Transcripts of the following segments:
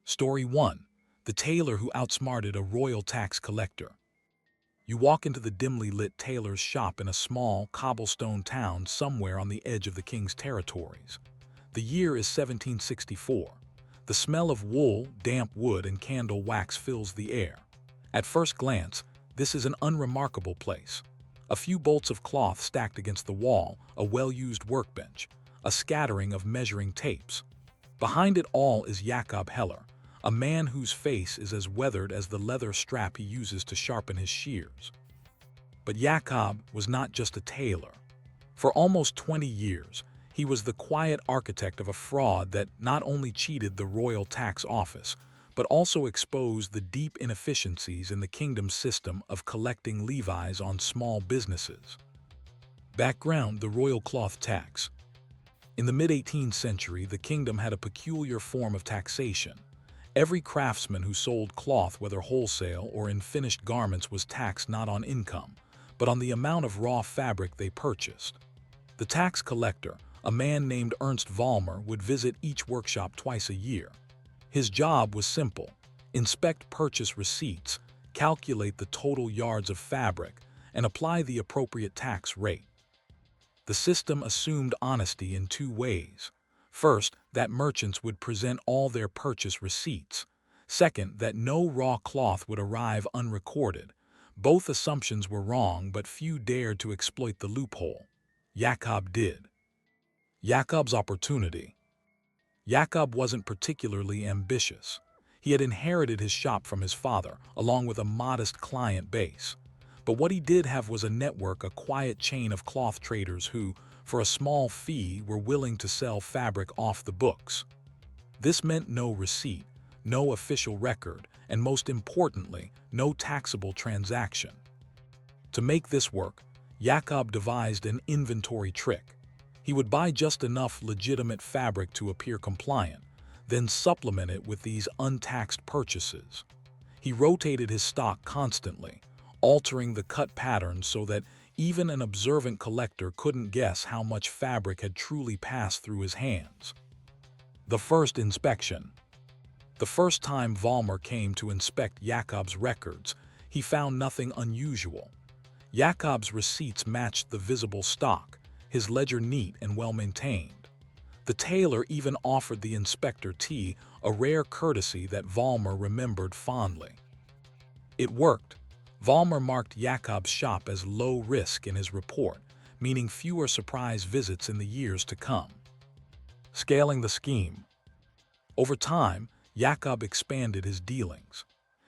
Story 1. The Tailor Who Outsmarted a Royal Tax Collector. You walk into the dimly lit tailor's shop in a small, cobblestone town somewhere on the edge of the king's territories. The year is 1764. The smell of wool, damp wood, and candle wax fills the air. At first glance, this is an unremarkable place. A few bolts of cloth stacked against the wall, a well-used workbench, a scattering of measuring tapes. Behind it all is Jacob Heller, a man whose face is as weathered as the leather strap he uses to sharpen his shears. But Jacob was not just a tailor. For almost 20 years, he was the quiet architect of a fraud that not only cheated the royal tax office, but also exposed the deep inefficiencies in the kingdom's system of collecting levies on small businesses. Background: the royal cloth tax. In the mid-18th century, the kingdom had a peculiar form of taxation. Every craftsman who sold cloth, whether wholesale or in finished garments, was taxed not on income, but on the amount of raw fabric they purchased. The tax collector, a man named Ernst Vollmer, would visit each workshop twice a year. His job was simple: inspect purchase receipts, calculate the total yards of fabric, and apply the appropriate tax rate. The system assumed honesty in two ways. First, that merchants would present all their purchase receipts. Second, that no raw cloth would arrive unrecorded. Both assumptions were wrong, but few dared to exploit the loophole. Jacob did. Jacob's opportunity. Jacob wasn't particularly ambitious. He had inherited his shop from his father, along with a modest client base. But what he did have was a network, a quiet chain of cloth traders who, for a small fee, were willing to sell fabric off the books. This meant no receipt, no official record, and most importantly, no taxable transaction. To make this work, Jacob devised an inventory trick. He would buy just enough legitimate fabric to appear compliant, then supplement it with these untaxed purchases. He rotated his stock constantly, altering the cut patterns so that even an observant collector couldn't guess how much fabric had truly passed through his hands. The first inspection. The first time Vollmer came to inspect Jacob's records, he found nothing unusual. Jacob's receipts matched the visible stock, his ledger neat and well-maintained. The tailor even offered the inspector tea, a rare courtesy that Vollmer remembered fondly. It worked. Vollmer marked Jacob's shop as low risk in his report, meaning fewer surprise visits in the years to come. Scaling the scheme. Over time, Jacob expanded his dealings.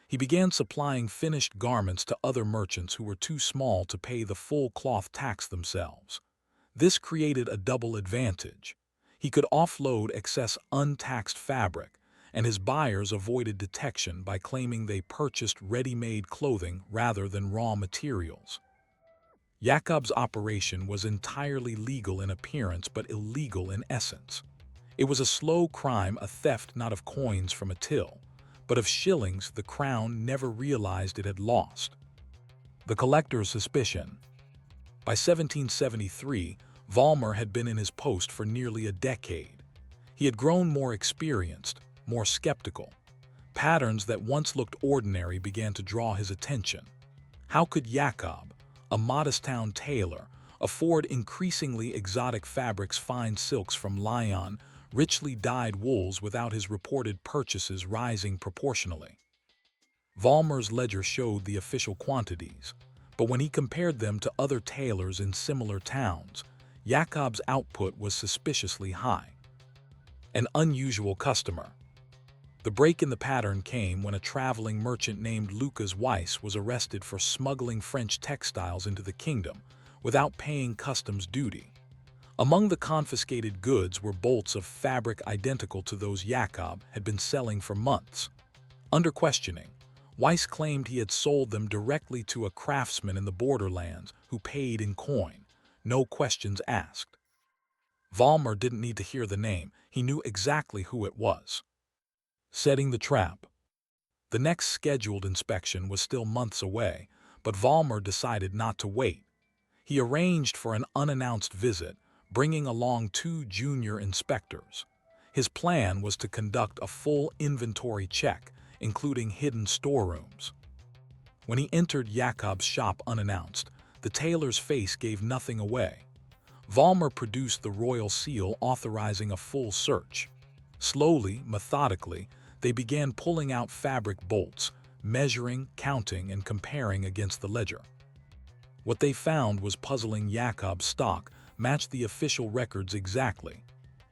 He began supplying finished garments to other merchants who were too small to pay the full cloth tax themselves. This created a double advantage. He could offload excess untaxed fabric, and his buyers avoided detection by claiming they purchased ready-made clothing rather than raw materials. Jacob's operation was entirely legal in appearance but illegal in essence. It was a slow crime, a theft not of coins from a till, but of shillings the crown never realized it had lost. The collector's suspicion. By 1773, Vollmer had been in his post for nearly a decade. He had grown more experienced, more skeptical. Patterns that once looked ordinary began to draw his attention. How could Jacob, a modest-town tailor, afford increasingly exotic fabrics, fine silks from Lyon, richly dyed wools without his reported purchases rising proportionally? Vollmer's ledger showed the official quantities, but when he compared them to other tailors in similar towns, Jacob's output was suspiciously high. An unusual customer. The break in the pattern came when a traveling merchant named Lucas Weiss was arrested for smuggling French textiles into the kingdom without paying customs duty. Among the confiscated goods were bolts of fabric identical to those Jacob had been selling for months. Under questioning, Weiss claimed he had sold them directly to a craftsman in the borderlands who paid in coin, no questions asked. Vollmer didn't need to hear the name, he knew exactly who it was. Setting the trap. The next scheduled inspection was still months away, but Vollmer decided not to wait. He arranged for an unannounced visit, bringing along two junior inspectors. His plan was to conduct a full inventory check, including hidden storerooms. When he entered Jakob's shop unannounced, the tailor's face gave nothing away. Vollmer produced the royal seal authorizing a full search. Slowly, methodically, they began pulling out fabric bolts, measuring, counting, and comparing against the ledger. What they found was puzzling. Jakob's stock matched the official records exactly.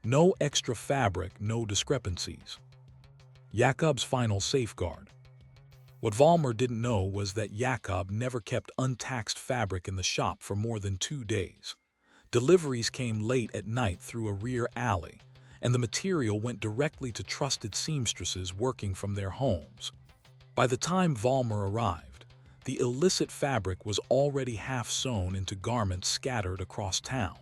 No extra fabric, no discrepancies. Jakob's final safeguard. What Vollmer didn't know was that Jakob never kept untaxed fabric in the shop for more than 2 days. Deliveries came late at night through a rear alley, and the material went directly to trusted seamstresses working from their homes. By the time Vollmer arrived, the illicit fabric was already half sewn into garments scattered across town.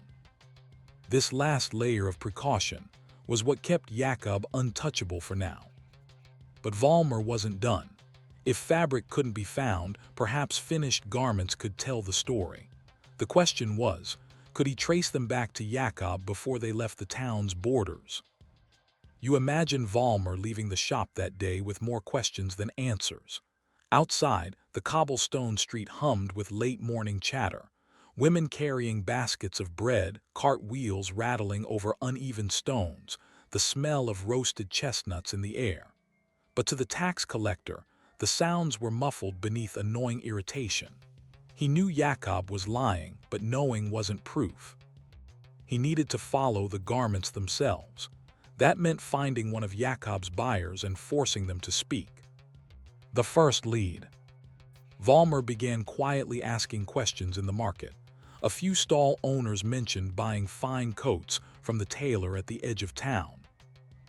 This last layer of precaution was what kept Jakob untouchable for now. But Vollmer wasn't done. If fabric couldn't be found, perhaps finished garments could tell the story. The question was, could he trace them back to Jakob before they left the town's borders? You imagine Vollmer leaving the shop that day with more questions than answers. Outside, the cobblestone street hummed with late-morning chatter. Women carrying baskets of bread, cartwheels rattling over uneven stones, the smell of roasted chestnuts in the air. But to the tax collector, the sounds were muffled beneath annoying irritation. He knew Jakob was lying, but knowing wasn't proof. He needed to follow the garments themselves. That meant finding one of Jakob's buyers and forcing them to speak. The first lead. Vollmer began quietly asking questions in the market. A few stall owners mentioned buying fine coats from the tailor at the edge of town.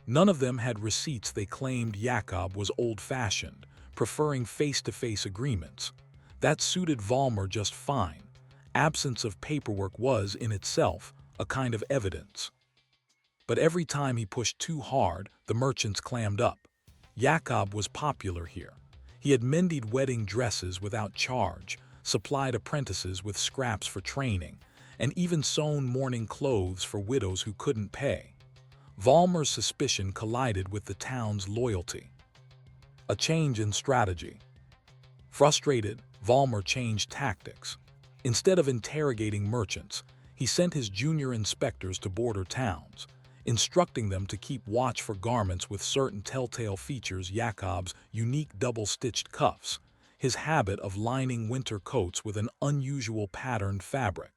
None of them had receipts. They claimed Jakob was old-fashioned, preferring face-to-face agreements. That suited Vollmer just fine. Absence of paperwork was, in itself, a kind of evidence. But every time he pushed too hard, the merchants clammed up. Jakob was popular here. He had mended wedding dresses without charge, supplied apprentices with scraps for training, and even sewn mourning clothes for widows who couldn't pay. Vollmer's suspicion collided with the town's loyalty. A change in strategy. Frustrated, Vollmer changed tactics. Instead of interrogating merchants, he sent his junior inspectors to border towns, instructing them to keep watch for garments with certain telltale features: Jakob's unique double-stitched cuffs, his habit of lining winter coats with an unusual patterned fabric.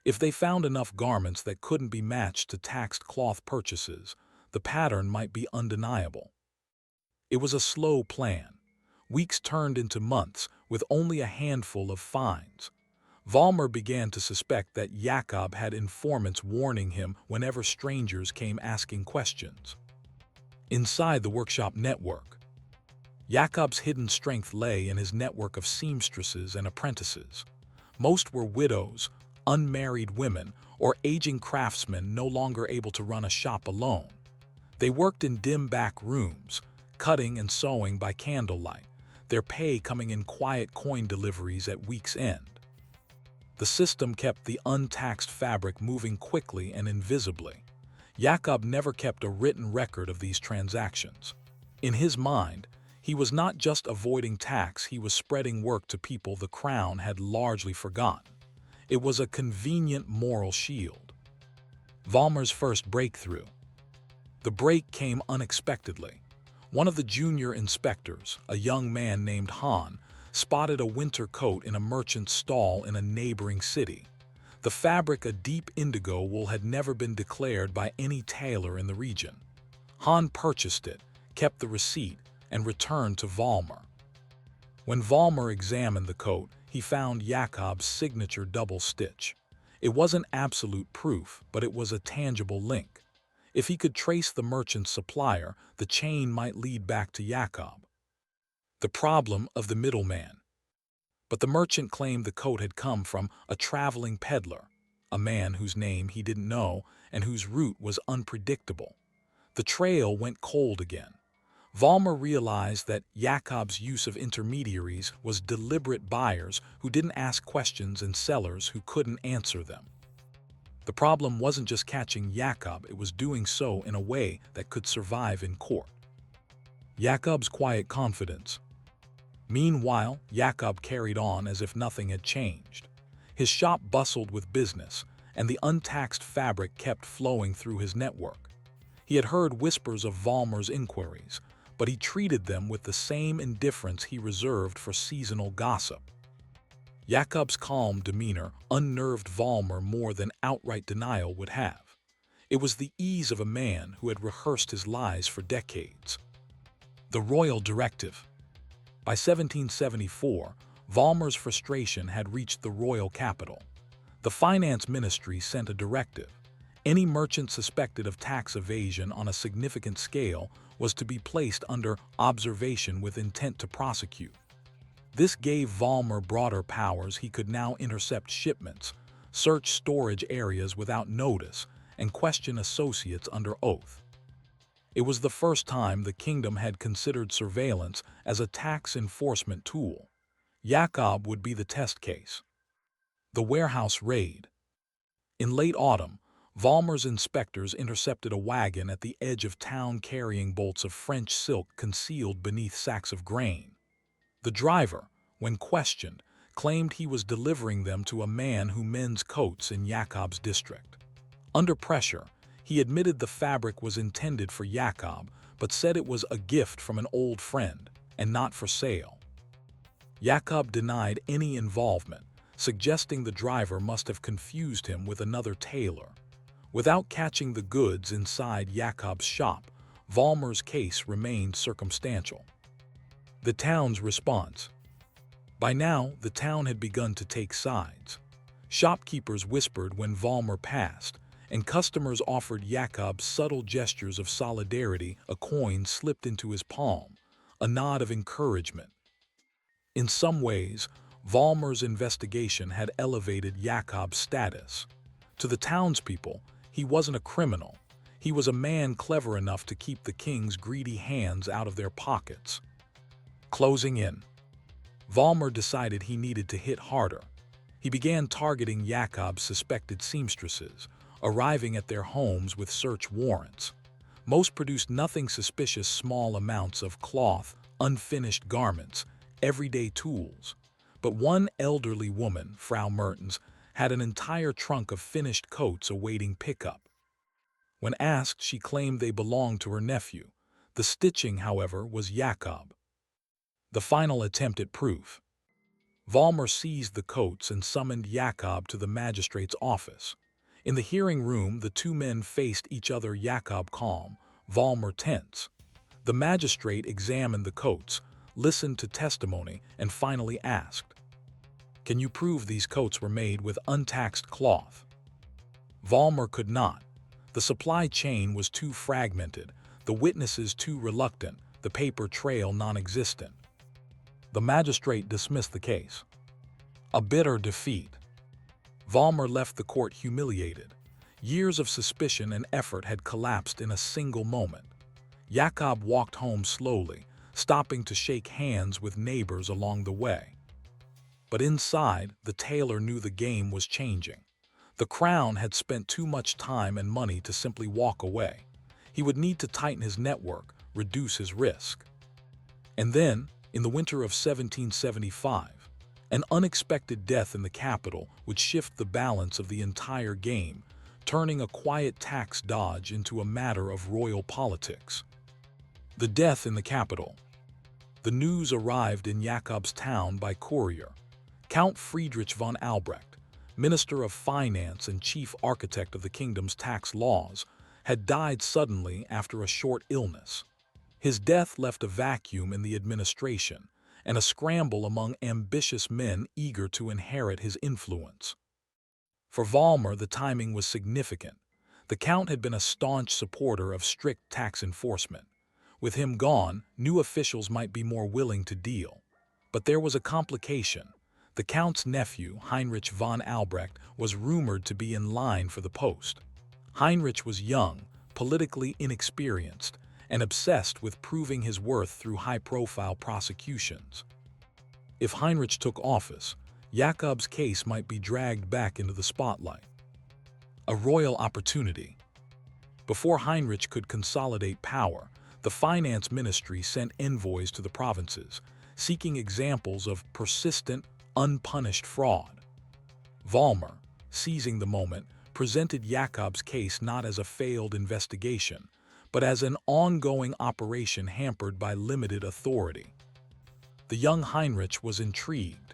If they found enough garments that couldn't be matched to taxed cloth purchases, the pattern might be undeniable. It was a slow plan. Weeks turned into months with only a handful of finds. Vollmer began to suspect that Jakob had informants warning him whenever strangers came asking questions. Inside the workshop network, Jakob's hidden strength lay in his network of seamstresses and apprentices. Most were widows, unmarried women, or aging craftsmen no longer able to run a shop alone. They worked in dim back rooms, cutting and sewing by candlelight, their pay coming in quiet coin deliveries at week's end. The system kept the untaxed fabric moving quickly and invisibly. Jakob never kept a written record of these transactions. In his mind, he was not just avoiding tax, he was spreading work to people the crown had largely forgotten. It was a convenient moral shield. Vollmer's first breakthrough. The break came unexpectedly. One of the junior inspectors, a young man named Han, spotted a winter coat in a merchant's stall in a neighboring city. The fabric, a deep indigo wool, had never been declared by any tailor in the region. Han purchased it, kept the receipt, and returned to Vollmer. When Vollmer examined the coat, he found Jakob's signature double stitch. It wasn't absolute proof, but it was a tangible link. If he could trace the merchant's supplier, the chain might lead back to Jakob. The problem of the middleman. But the merchant claimed the coat had come from a traveling peddler, a man whose name he didn't know and whose route was unpredictable. The trail went cold again. Vollmer realized that Jakob's use of intermediaries was deliberate: buyers who didn't ask questions and sellers who couldn't answer them. The problem wasn't just catching Jakob, it was doing so in a way that could survive in court. Jakob's quiet confidence. Meanwhile, Jakob carried on as if nothing had changed. His shop bustled with business, and the untaxed fabric kept flowing through his network. He had heard whispers of Valmer's inquiries, but he treated them with the same indifference he reserved for seasonal gossip. Jakob's calm demeanor unnerved Valmer more than outright denial would have. It was the ease of a man who had rehearsed his lies for decades. The royal directive. By 1774, Valmer's frustration had reached the royal capital. The finance ministry sent a directive. Any merchant suspected of tax evasion on a significant scale was to be placed under observation with intent to prosecute. This gave Valmer broader powers. He could now intercept shipments, search storage areas without notice, and question associates under oath. It was the first time the kingdom had considered surveillance as a tax enforcement tool. Jakob would be the test case. The warehouse raid. In late autumn, Valmer's inspectors intercepted a wagon at the edge of town carrying bolts of French silk concealed beneath sacks of grain. The driver, when questioned, claimed he was delivering them to a man who mends coats in Jakob's district. Under pressure, he admitted the fabric was intended for Jakob, but said it was a gift from an old friend and not for sale. Jakob denied any involvement, suggesting the driver must have confused him with another tailor. Without catching the goods inside Jakob's shop, Valmer's case remained circumstantial. The town's response. By now, the town had begun to take sides. Shopkeepers whispered when Valmer passed, and customers offered Jakob subtle gestures of solidarity. A coin slipped into his palm, a nod of encouragement. In some ways, Valmer's investigation had elevated Jakob's status. To the townspeople, he wasn't a criminal. He was a man clever enough to keep the king's greedy hands out of their pockets. Closing in. Valmer decided he needed to hit harder. He began targeting Jakob's suspected seamstresses, arriving at their homes with search warrants. Most produced nothing suspicious: small amounts of cloth, unfinished garments, everyday tools. But one elderly woman, Frau Mertens, had an entire trunk of finished coats awaiting pickup. When asked, she claimed they belonged to her nephew. The stitching, however, was Jakob. The final attempt at proof. Valmer seized the coats and summoned Jakob to the magistrate's office. In the hearing room, the two men faced each other, Jakob calm, Valmer tense. The magistrate examined the coats, listened to testimony, and finally asked, "Can you prove these coats were made with untaxed cloth?" Valmer could not. The supply chain was too fragmented, the witnesses too reluctant, the paper trail non-existent. The magistrate dismissed the case. A bitter defeat. Valmer left the court humiliated. Years of suspicion and effort had collapsed in a single moment. Jakob walked home slowly, stopping to shake hands with neighbors along the way. But inside, the tailor knew the game was changing. The crown had spent too much time and money to simply walk away. He would need to tighten his network, reduce his risk. And then, in the winter of 1775, an unexpected death in the capital would shift the balance of the entire game, turning a quiet tax dodge into a matter of royal politics. The death in the capital. The news arrived in Jakob's town by courier. Count Friedrich von Albrecht, Minister of Finance and chief architect of the kingdom's tax laws, had died suddenly after a short illness. His death left a vacuum in the administration and a scramble among ambitious men eager to inherit his influence. For Valmer, the timing was significant. The Count had been a staunch supporter of strict tax enforcement. With him gone, new officials might be more willing to deal. But there was a complication. The Count's nephew, Heinrich von Albrecht, was rumored to be in line for the post. Heinrich was young, politically inexperienced, and obsessed with proving his worth through high-profile prosecutions. If Heinrich took office, Jakob's case might be dragged back into the spotlight. A royal opportunity. Before Heinrich could consolidate power, the finance ministry sent envoys to the provinces, seeking examples of persistent, unpunished fraud. Valmer, seizing the moment, presented Jakob's case not as a failed investigation, but as an ongoing operation hampered by limited authority. The young Heinrich was intrigued.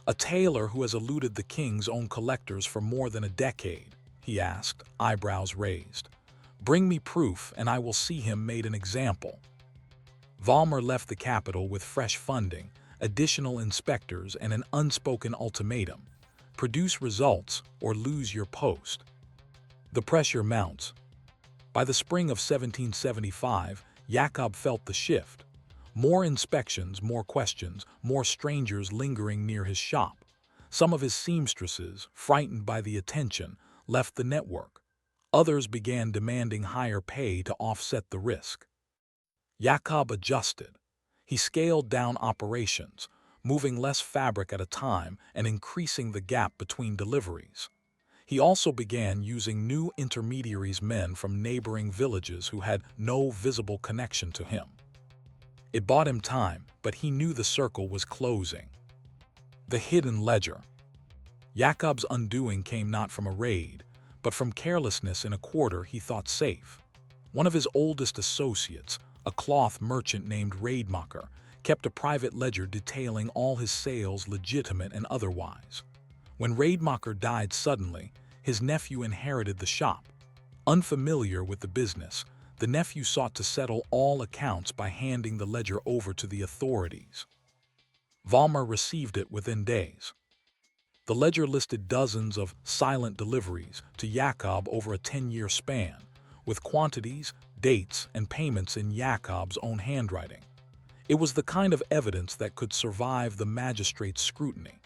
"A tailor who has eluded the king's own collectors for more than a decade," he asked, eyebrows raised. "Bring me proof and I will see him made an example." Valmer left the capital with fresh funding, additional inspectors, and an unspoken ultimatum: produce results or lose your post. The pressure mounts. By the spring of 1775, Jakob felt the shift. More inspections, more questions, more strangers lingering near his shop. Some of his seamstresses, frightened by the attention, left the network. Others began demanding higher pay to offset the risk. Jakob adjusted. He scaled down operations, moving less fabric at a time and increasing the gap between deliveries. He also began using new intermediaries, men from neighboring villages who had no visible connection to him. It bought him time, but he knew the circle was closing. The hidden ledger. Jakob's undoing came not from a raid, but from carelessness in a quarter he thought safe. One of his oldest associates, a cloth merchant named Rademacher, kept a private ledger detailing all his sales, legitimate and otherwise. When Rademacher died suddenly, his nephew inherited the shop. Unfamiliar with the business, the nephew sought to settle all accounts by handing the ledger over to the authorities. Valmer received it within days. The ledger listed dozens of silent deliveries to Jakob over a 10-year span, with quantities, dates, and payments in Jakob's own handwriting. It was the kind of evidence that could survive the magistrate's scrutiny.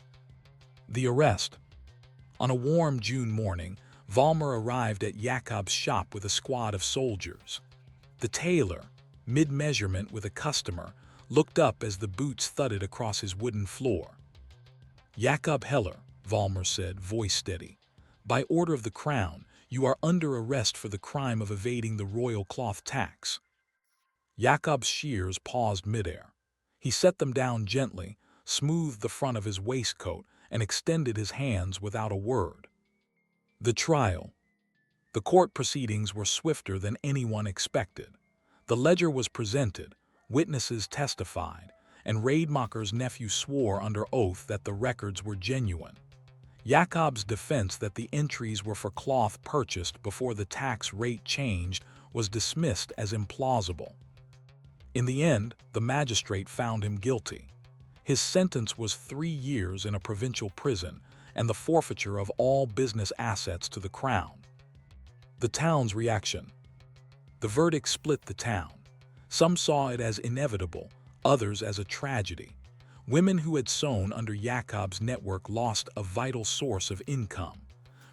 The arrest. On a warm June morning, Valmer arrived at Jakob's shop with a squad of soldiers. The tailor, mid-measurement with a customer, looked up as the boots thudded across his wooden floor. "Jakob Heller," Valmer said, voice steady. "By order of the crown, you are under arrest for the crime of evading the royal cloth tax." Jakob's shears paused midair. He set them down gently, smoothed the front of his waistcoat, and extended his hands without a word. The trial. The court proceedings were swifter than anyone expected. The ledger was presented, witnesses testified, and Rademacher's nephew swore under oath that the records were genuine. Jakob's defense that the entries were for cloth purchased before the tax rate changed was dismissed as implausible. In the end, the magistrate found him guilty. His sentence was 3 years in a provincial prison and the forfeiture of all business assets to the crown. The town's reaction. The verdict split the town. Some saw it as inevitable, others as a tragedy. Women who had sewn under Jakob's network lost a vital source of income.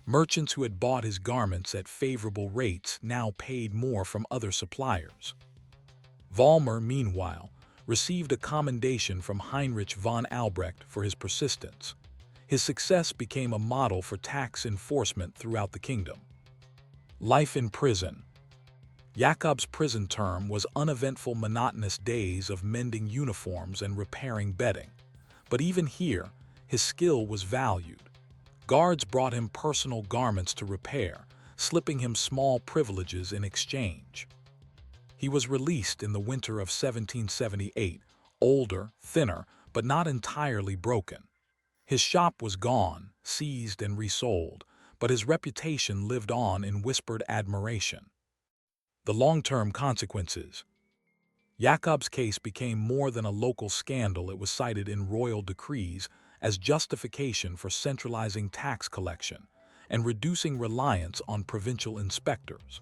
Merchants who had bought his garments at favorable rates now paid more from other suppliers. Valmer, meanwhile, received a commendation from Heinrich von Albrecht for his persistence. His success became a model for tax enforcement throughout the kingdom. Life in prison. Jakob's prison term was uneventful, monotonous days of mending uniforms and repairing bedding. But even here, his skill was valued. Guards brought him personal garments to repair, slipping him small privileges in exchange. He was released in the winter of 1778, older, thinner, but not entirely broken. His shop was gone, seized and resold, but his reputation lived on in whispered admiration. The long-term consequences. Jakob's case became more than a local scandal. It was cited in royal decrees as justification for centralizing tax collection and reducing reliance on provincial inspectors.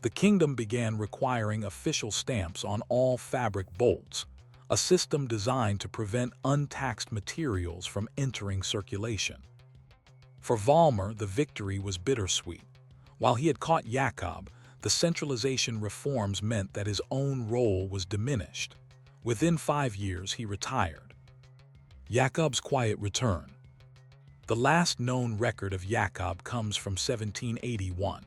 The kingdom began requiring official stamps on all fabric bolts, a system designed to prevent untaxed materials from entering circulation. For Valmer, the victory was bittersweet. While he had caught Jakob, the centralization reforms meant that his own role was diminished. Within 5 years, he retired. Jakob's quiet return. The last known record of Jacob comes from 1781,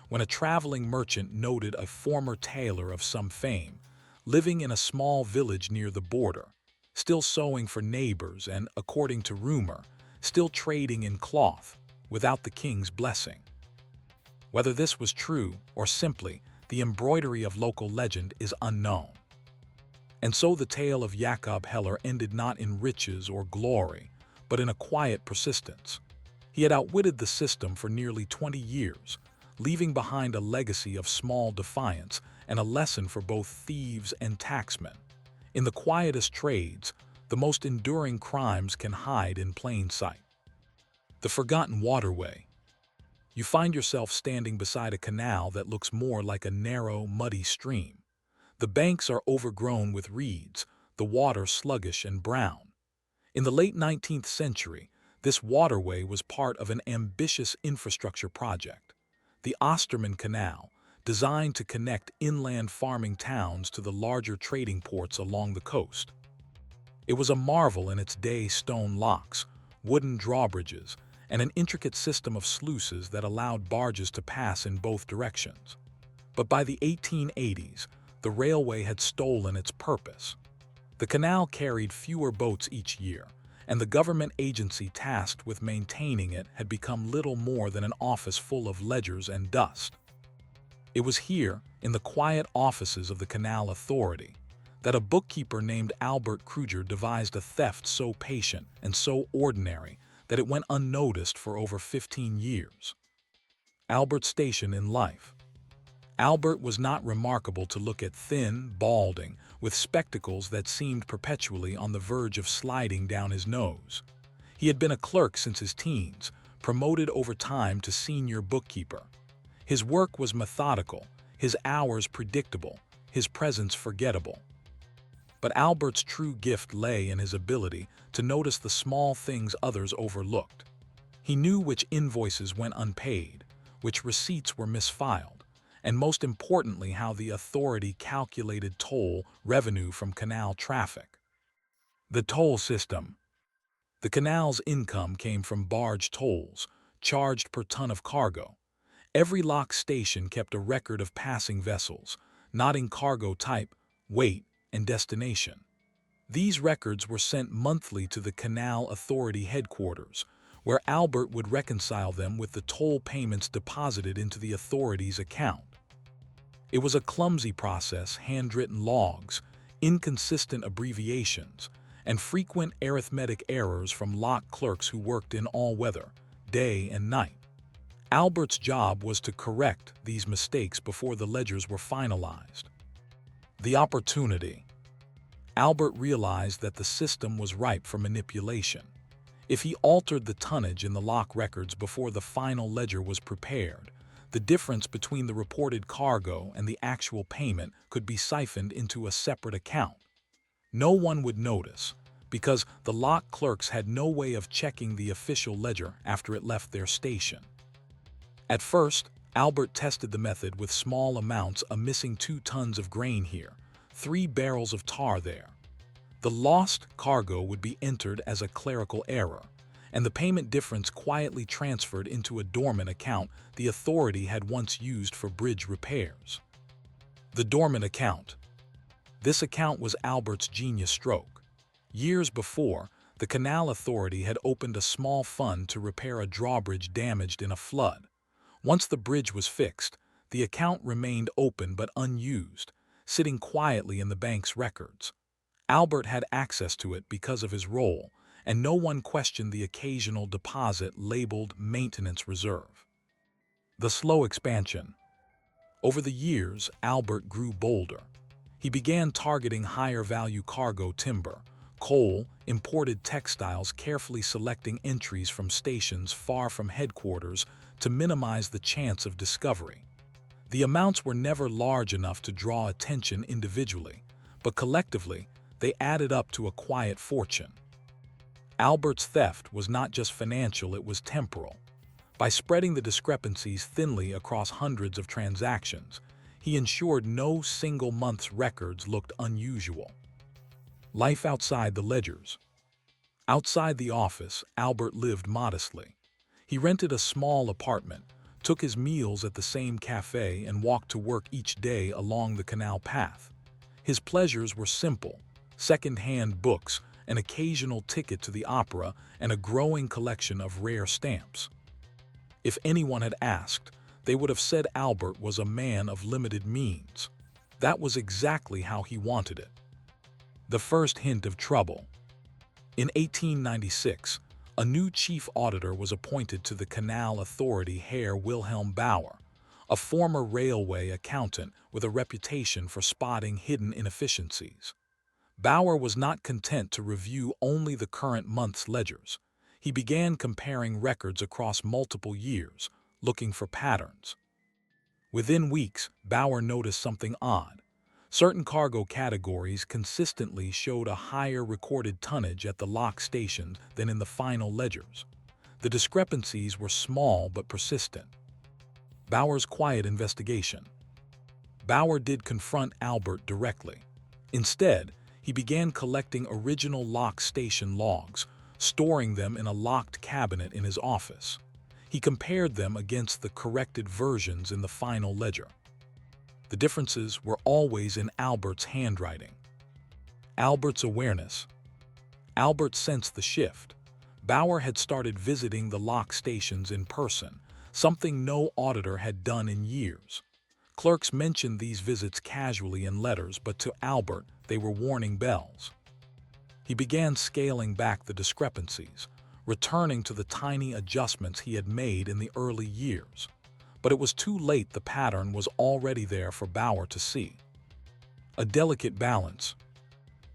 when a traveling merchant noted a former tailor of some fame, living in a small village near the border, still sewing for neighbors and, according to rumor, still trading in cloth, without the king's blessing. Whether this was true or simply the embroidery of local legend is unknown. And so the tale of Jacob Heller ended not in riches or glory, but in a quiet persistence. He had outwitted the system for nearly 20 years, leaving behind a legacy of small defiance and a lesson for both thieves and tacksmen. In the quietest trades, the most enduring crimes can hide in plain sight. The forgotten waterway. You find yourself standing beside a canal that looks more like a narrow, muddy stream. The banks are overgrown with reeds, the water sluggish and brown. In the late 19th century, this waterway was part of an ambitious infrastructure project, the Osterman Canal, designed to connect inland farming towns to the larger trading ports along the coast. It was a marvel in its day: stone locks, wooden drawbridges, and an intricate system of sluices that allowed barges to pass in both directions. But by the 1880s, the railway had stolen its purpose. The canal carried fewer boats each year, and the government agency tasked with maintaining it had become little more than an office full of ledgers and dust. It was here, in the quiet offices of the Canal Authority, that a bookkeeper named Albert Kruger devised a theft so patient and so ordinary that it went unnoticed for over 15 years. Albert's station in life. Albert was not remarkable to look at: thin, balding, with spectacles that seemed perpetually on the verge of sliding down his nose. He had been a clerk since his teens, promoted over time to senior bookkeeper. His work was methodical, his hours predictable, his presence forgettable. But Albert's true gift lay in his ability to notice the small things others overlooked. He knew which invoices went unpaid, which receipts were misfiled, and most importantly, how the authority calculated toll revenue from canal traffic. The toll system. The canal's income came from barge tolls, charged per ton of cargo. Every lock station kept a record of passing vessels, noting cargo type, weight, and destination. These records were sent monthly to the Canal Authority headquarters, where Albert would reconcile them with the toll payments deposited into the authority's account. It was a clumsy process: handwritten logs, inconsistent abbreviations, and frequent arithmetic errors from lock clerks who worked in all weather, day and night. Albert's job was to correct these mistakes before the ledgers were finalized. The opportunity. Albert realized that the system was ripe for manipulation. If he altered the tonnage in the lock records before the final ledger was prepared, the difference between the reported cargo and the actual payment could be siphoned into a separate account. No one would notice, because the lock clerks had no way of checking the official ledger after it left their station. At first, Albert tested the method with small amounts: a missing 2 tons of grain here, 3 barrels of tar there. The lost cargo would be entered as a clerical error, and the payment difference quietly transferred into a dormant account the authority had once used for bridge repairs. The dormant account. This account was Albert's genius stroke. Years before, the Canal Authority had opened a small fund to repair a drawbridge damaged in a flood. Once the bridge was fixed, the account remained open but unused, sitting quietly in the bank's records. Albert had access to it because of his role, and no one questioned the occasional deposit labeled maintenance reserve. The slow expansion. Over the years, Albert grew bolder. He began targeting higher-value cargo: timber, coal, imported textiles, carefully selecting entries from stations far from headquarters to minimize the chance of discovery. The amounts were never large enough to draw attention individually, but collectively, they added up to a quiet fortune. Albert's theft was not just financial, it was temporal. By spreading the discrepancies thinly across hundreds of transactions, he ensured no single month's records looked unusual. Life outside the ledgers. Outside the office, Albert lived modestly. He rented a small apartment, took his meals at the same cafe, and walked to work each day along the canal path. His pleasures were simple: second-hand books, an occasional ticket to the opera, and a growing collection of rare stamps. If anyone had asked, they would have said Albert was a man of limited means. That was exactly how he wanted it. The first hint of trouble. In 1896, a new chief auditor was appointed to the Canal Authority, Herr Wilhelm Bauer, a former railway accountant with a reputation for spotting hidden inefficiencies. Bauer was not content to review only the current month's ledgers. He began comparing records across multiple years, looking for patterns. Within weeks, Bauer noticed something odd. Certain cargo categories consistently showed a higher recorded tonnage at the lock stations than in the final ledgers. The discrepancies were small but persistent. Bauer's quiet investigation. Bauer did confront Albert directly. Instead, he began collecting original lock station logs, storing them in a locked cabinet in his office. He compared them against the corrected versions in the final ledger. The differences were always in Albert's handwriting. Albert's awareness. Albert sensed the shift. Bauer had started visiting the lock stations in person, something no auditor had done in years. Clerks mentioned these visits casually in letters, but to Albert, they were warning bells. He began scaling back the discrepancies, returning to the tiny adjustments he had made in the early years. But it was too late. The pattern was already there for Bauer to see. A delicate balance.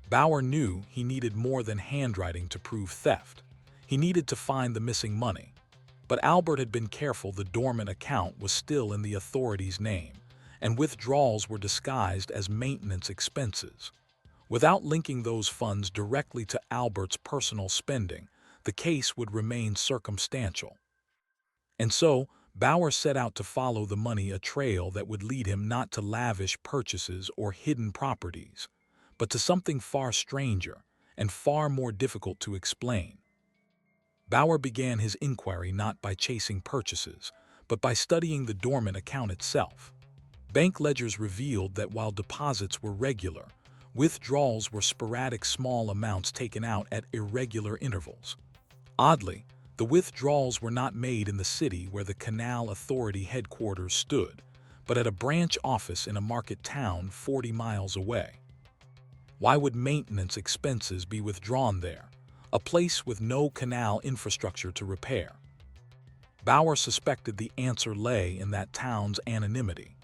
Bauer knew he needed more than handwriting to prove theft. He needed to find the missing money. But Albert had been careful. The dormant account was still in the authority's name, and withdrawals were disguised as maintenance expenses. Without linking those funds directly to Albert's personal spending, the case would remain circumstantial. And so, Bauer set out to follow the money, a trail that would lead him not to lavish purchases or hidden properties, but to something far stranger and far more difficult to explain. Bauer began his inquiry not by chasing purchases, but by studying the dormant account itself. Bank ledgers revealed that while deposits were regular, withdrawals were sporadic, small amounts taken out at irregular intervals. Oddly, the withdrawals were not made in the city where the Canal Authority headquarters stood, but at a branch office in a market town 40 miles away. Why would maintenance expenses be withdrawn there, a place with no canal infrastructure to repair? Bauer suspected the answer lay in that town's anonymity.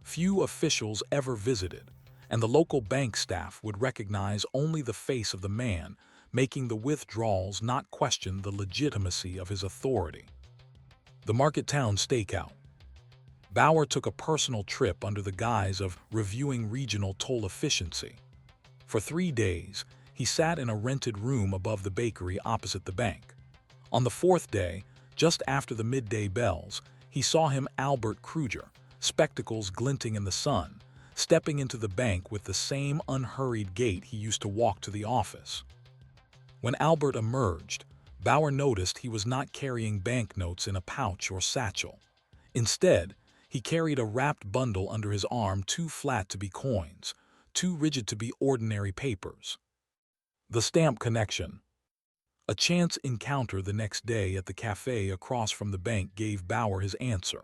Few officials ever visited, and the local bank staff would recognize only the face of the man making the withdrawals, not question the legitimacy of his authority. The market town stakeout. Bauer took a personal trip under the guise of reviewing regional toll efficiency. For 3 days, he sat in a rented room above the bakery opposite the bank. On the 4th day, just after the midday bells, he saw him, Albert Kruger, spectacles glinting in the sun, stepping into the bank with the same unhurried gait he used to walk to the office. When Albert emerged, Bauer noticed he was not carrying banknotes in a pouch or satchel. Instead, he carried a wrapped bundle under his arm, too flat to be coins, too rigid to be ordinary papers. The stamp connection. A chance encounter the next day at the cafe across from the bank gave Bauer his answer.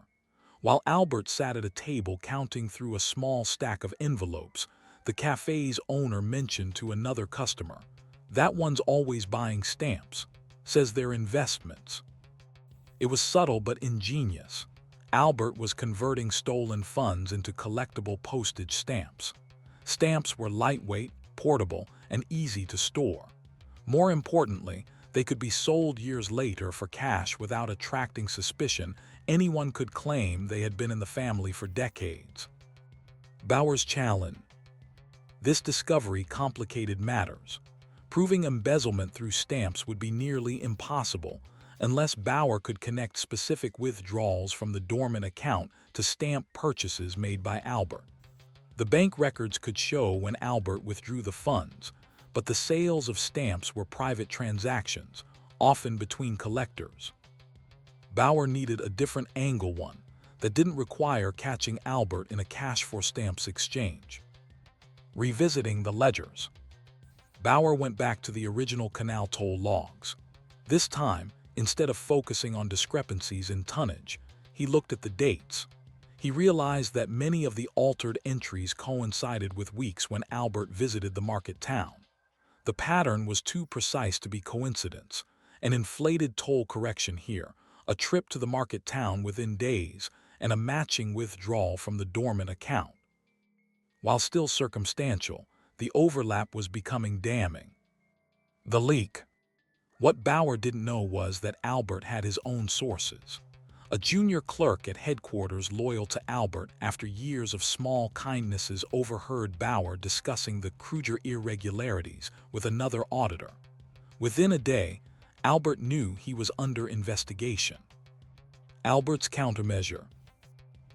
While Albert sat at a table counting through a small stack of envelopes, the cafe's owner mentioned to another customer, "That one's always buying stamps, says they're investments." It was subtle but ingenious. Albert was converting stolen funds into collectible postage stamps. Stamps were lightweight, portable, and easy to store. More importantly, they could be sold years later for cash without attracting suspicion. Anyone could claim they had been in the family for decades. Bauer's challenge. This discovery complicated matters. Proving embezzlement through stamps would be nearly impossible unless Bauer could connect specific withdrawals from the dormant account to stamp purchases made by Albert. The bank records could show when Albert withdrew the funds, but the sales of stamps were private transactions, often between collectors. Bauer needed a different angle, one that didn't require catching Albert in a cash-for-stamps exchange. Revisiting the ledgers, Bauer went back to the original canal toll logs. This time, instead of focusing on discrepancies in tonnage, he looked at the dates. He realized that many of the altered entries coincided with weeks when Albert visited the market town. The pattern was too precise to be coincidence. An inflated toll correction here, a trip to the market town within days, and a matching withdrawal from the dormant account. While still circumstantial, the overlap was becoming damning. The leak. What Bauer didn't know was that Albert had his own sources. A junior clerk at headquarters loyal to Albert after years of small kindnesses overheard Bauer discussing the Kruger irregularities with another auditor. Within a day, Albert knew he was under investigation. Albert's countermeasure.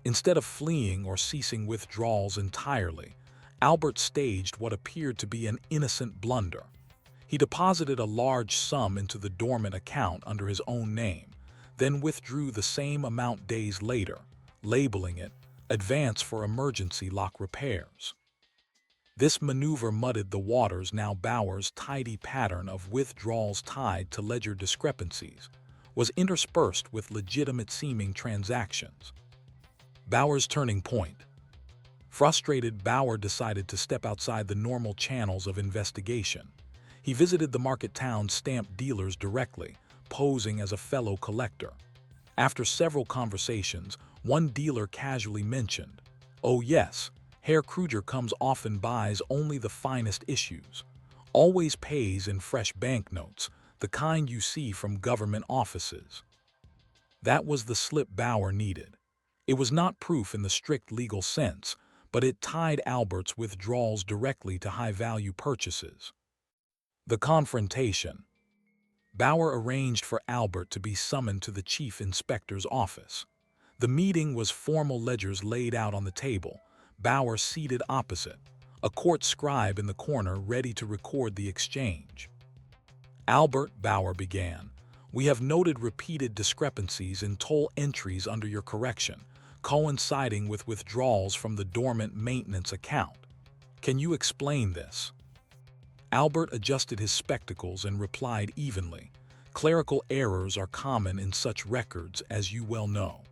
Instead of fleeing or ceasing withdrawals entirely, Albert staged what appeared to be an innocent blunder. He deposited a large sum into the dormant account under his own name, then withdrew the same amount days later, labeling it "Advance for Emergency Lock Repairs." This maneuver muddied the waters. Now Bauer's tidy pattern of withdrawals tied to ledger discrepancies was interspersed with legitimate-seeming transactions. Bauer's turning point. Frustrated, Bauer decided to step outside the normal channels of investigation. He visited the market town's stamp dealers directly, posing as a fellow collector. After several conversations, one dealer casually mentioned, "Oh yes, Herr Kruger comes often, buys only the finest issues. Always pays in fresh banknotes, the kind you see from government offices." That was the slip Bauer needed. It was not proof in the strict legal sense, but it tied Albert's withdrawals directly to high-value purchases. The confrontation. Bauer arranged for Albert to be summoned to the chief inspector's office. The meeting was formal, ledgers laid out on the table, Bauer seated opposite, a court scribe in the corner ready to record the exchange. "Albert," Bauer began, "we have noted repeated discrepancies in toll entries under your correction, coinciding with withdrawals from the dormant maintenance account. Can you explain this?" Albert adjusted his spectacles and replied evenly, "Clerical errors are common in such records, as you well know.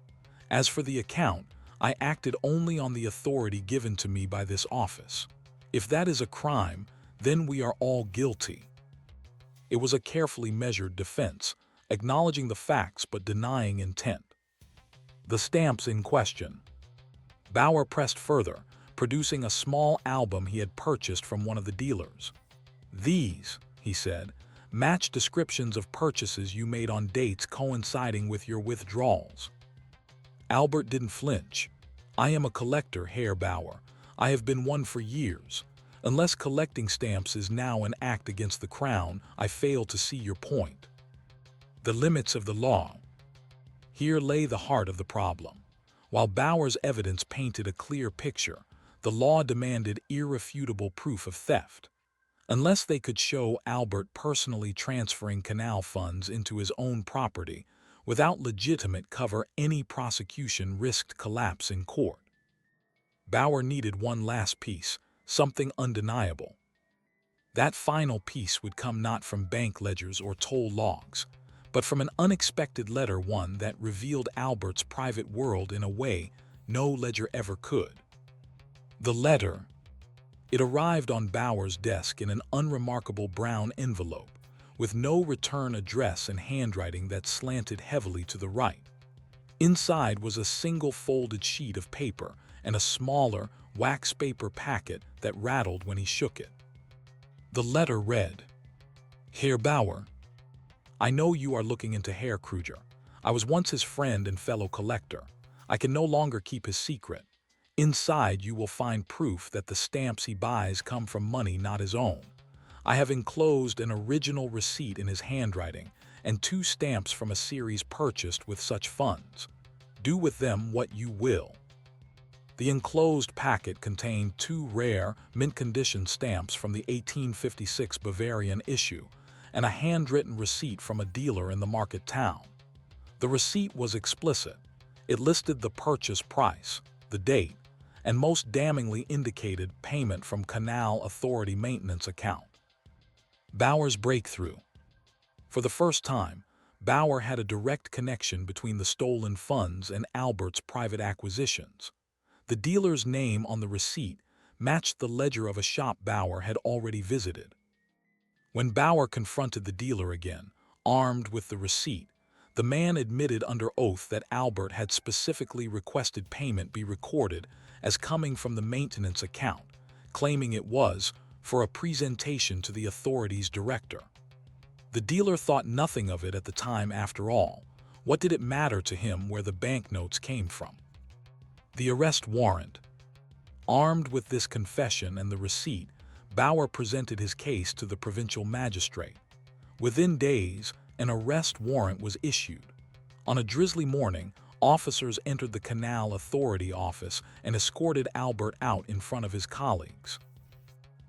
As for the account, I acted only on the authority given to me by this office. If that is a crime, then we are all guilty." It was a carefully measured defense, acknowledging the facts but denying intent. The stamps in question. Bauer pressed further, producing a small album he had purchased from one of the dealers. "These," he said, "match descriptions of purchases you made on dates coinciding with your withdrawals." Albert didn't flinch. "I am a collector, Herr Bauer. I have been one for years. Unless collecting stamps is now an act against the crown, I fail to see your point." The limits of the law. Here lay the heart of the problem. While Bauer's evidence painted a clear picture, the law demanded irrefutable proof of theft. Unless they could show Albert personally transferring canal funds into his own property, without legitimate cover, any prosecution risked collapse in court. Bauer needed one last piece, something undeniable. That final piece would come not from bank ledgers or toll logs, but from an unexpected letter, one that revealed Albert's private world in a way no ledger ever could. The letter. It arrived on Bauer's desk in an unremarkable brown envelope, with no return address and handwriting that slanted heavily to the right. Inside was a single folded sheet of paper and a smaller, wax paper packet that rattled when he shook it. The letter read, "Herr Bauer, I know you are looking into Herr Kruger. I was once his friend and fellow collector. I can no longer keep his secret. Inside you will find proof that the stamps he buys come from money not his own. I have enclosed an original receipt in his handwriting and 2 stamps from a series purchased with such funds. Do with them what you will." The enclosed packet contained two rare, mint-condition stamps from the 1856 Bavarian issue and a handwritten receipt from a dealer in the market town. The receipt was explicit. It listed the purchase price, the date, and most damningly indicated payment from Canal Authority maintenance account. Bauer's breakthrough. For the first time, Bauer had a direct connection between the stolen funds and Albert's private acquisitions. The dealer's name on the receipt matched the ledger of a shop Bauer had already visited. When Bauer confronted the dealer again, armed with the receipt, the man admitted under oath that Albert had specifically requested payment be recorded as coming from the maintenance account, claiming it was for a presentation to the authorities' director. The dealer thought nothing of it at the time after all. What did it matter to him where the banknotes came from? The arrest warrant. Armed with this confession and the receipt, Bauer presented his case to the provincial magistrate. Within days, an arrest warrant was issued. On a drizzly morning, officers entered the Canal Authority office and escorted Albert out in front of his colleagues.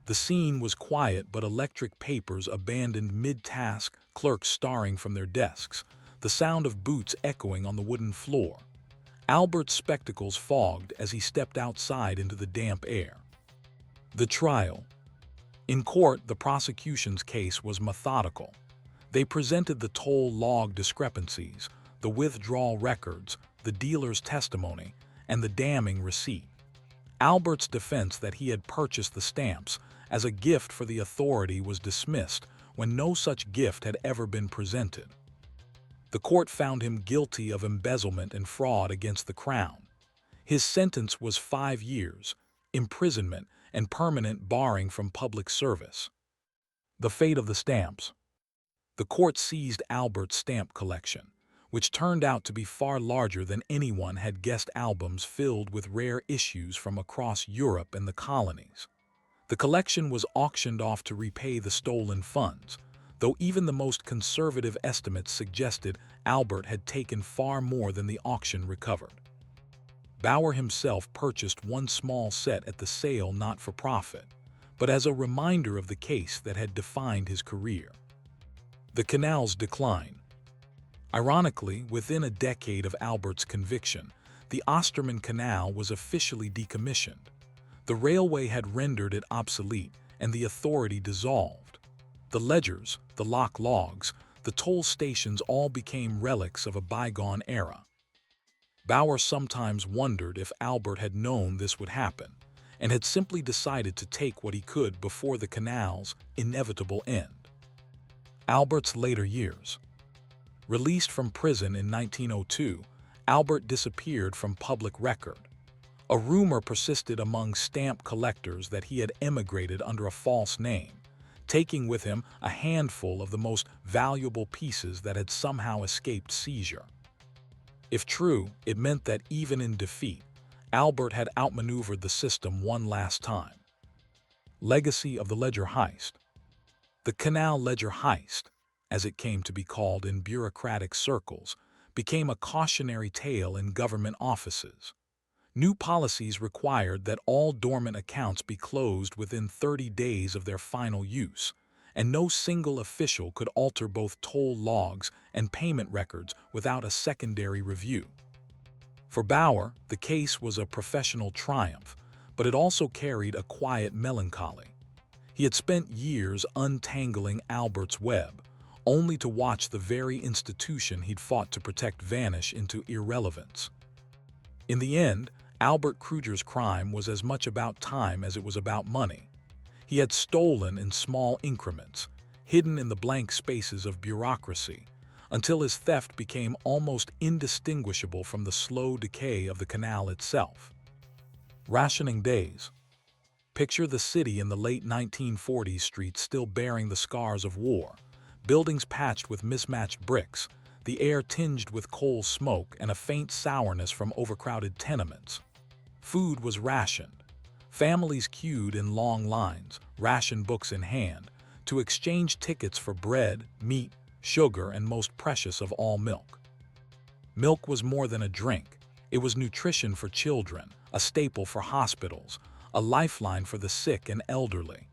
The scene was quiet, but electric papers abandoned mid-task, clerks starring from their desks, the sound of boots echoing on the wooden floor. Albert's spectacles fogged as he stepped outside into the damp air. The trial. In court, the prosecution's case was methodical. They presented the toll log discrepancies, the withdrawal records, the dealer's testimony, and the damning receipt. Albert's defense that he had purchased the stamps as a gift for the authority was dismissed when no such gift had ever been presented. The court found him guilty of embezzlement and fraud against the crown. His sentence was 5 years, imprisonment, and permanent barring from public service. The fate of the stamps. The court seized Albert's stamp collection, which turned out to be far larger than anyone had guessed. Albums filled with rare issues from across Europe and the colonies. The collection was auctioned off to repay the stolen funds, though even the most conservative estimates suggested Albert had taken far more than the auction recovered. Bauer himself purchased one small set at the sale, not for profit, but as a reminder of the case that had defined his career. The canal's decline. Ironically, within a decade of Albert's conviction, the Osterman Canal was officially decommissioned. The railway had rendered it obsolete, and the authority dissolved. The ledgers, the lock logs, the toll stations all became relics of a bygone era. Bauer sometimes wondered if Albert had known this would happen, and had simply decided to take what he could before the canal's inevitable end. Albert's later years. Released from prison in 1902, Albert disappeared from public record. A rumor persisted among stamp collectors that he had emigrated under a false name, taking with him a handful of the most valuable pieces that had somehow escaped seizure. If true, it meant that even in defeat, Albert had outmaneuvered the system one last time. Legacy of the Ledger Heist. The Canal Ledger Heist, as it came to be called in bureaucratic circles, became a cautionary tale in government offices. New policies required that all dormant accounts be closed within 30 days of their final use, and no single official could alter both toll logs and payment records without a secondary review. For Bauer, the case was a professional triumph, but it also carried a quiet melancholy. He had spent years untangling Albert's web, only to watch the very institution he'd fought to protect vanish into irrelevance. In the end, Albert Kruger's crime was as much about time as it was about money. He had stolen in small increments, hidden in the blank spaces of bureaucracy, until his theft became almost indistinguishable from the slow decay of the canal itself. Rationing days. Picture the city in the late 1940s, streets still bearing the scars of war, buildings patched with mismatched bricks, the air tinged with coal smoke and a faint sourness from overcrowded tenements. Food was rationed. Families queued in long lines, ration books in hand, to exchange tickets for bread, meat, sugar, and most precious of all, milk. Milk was more than a drink. It was nutrition for children, a staple for hospitals, a lifeline for the sick and elderly.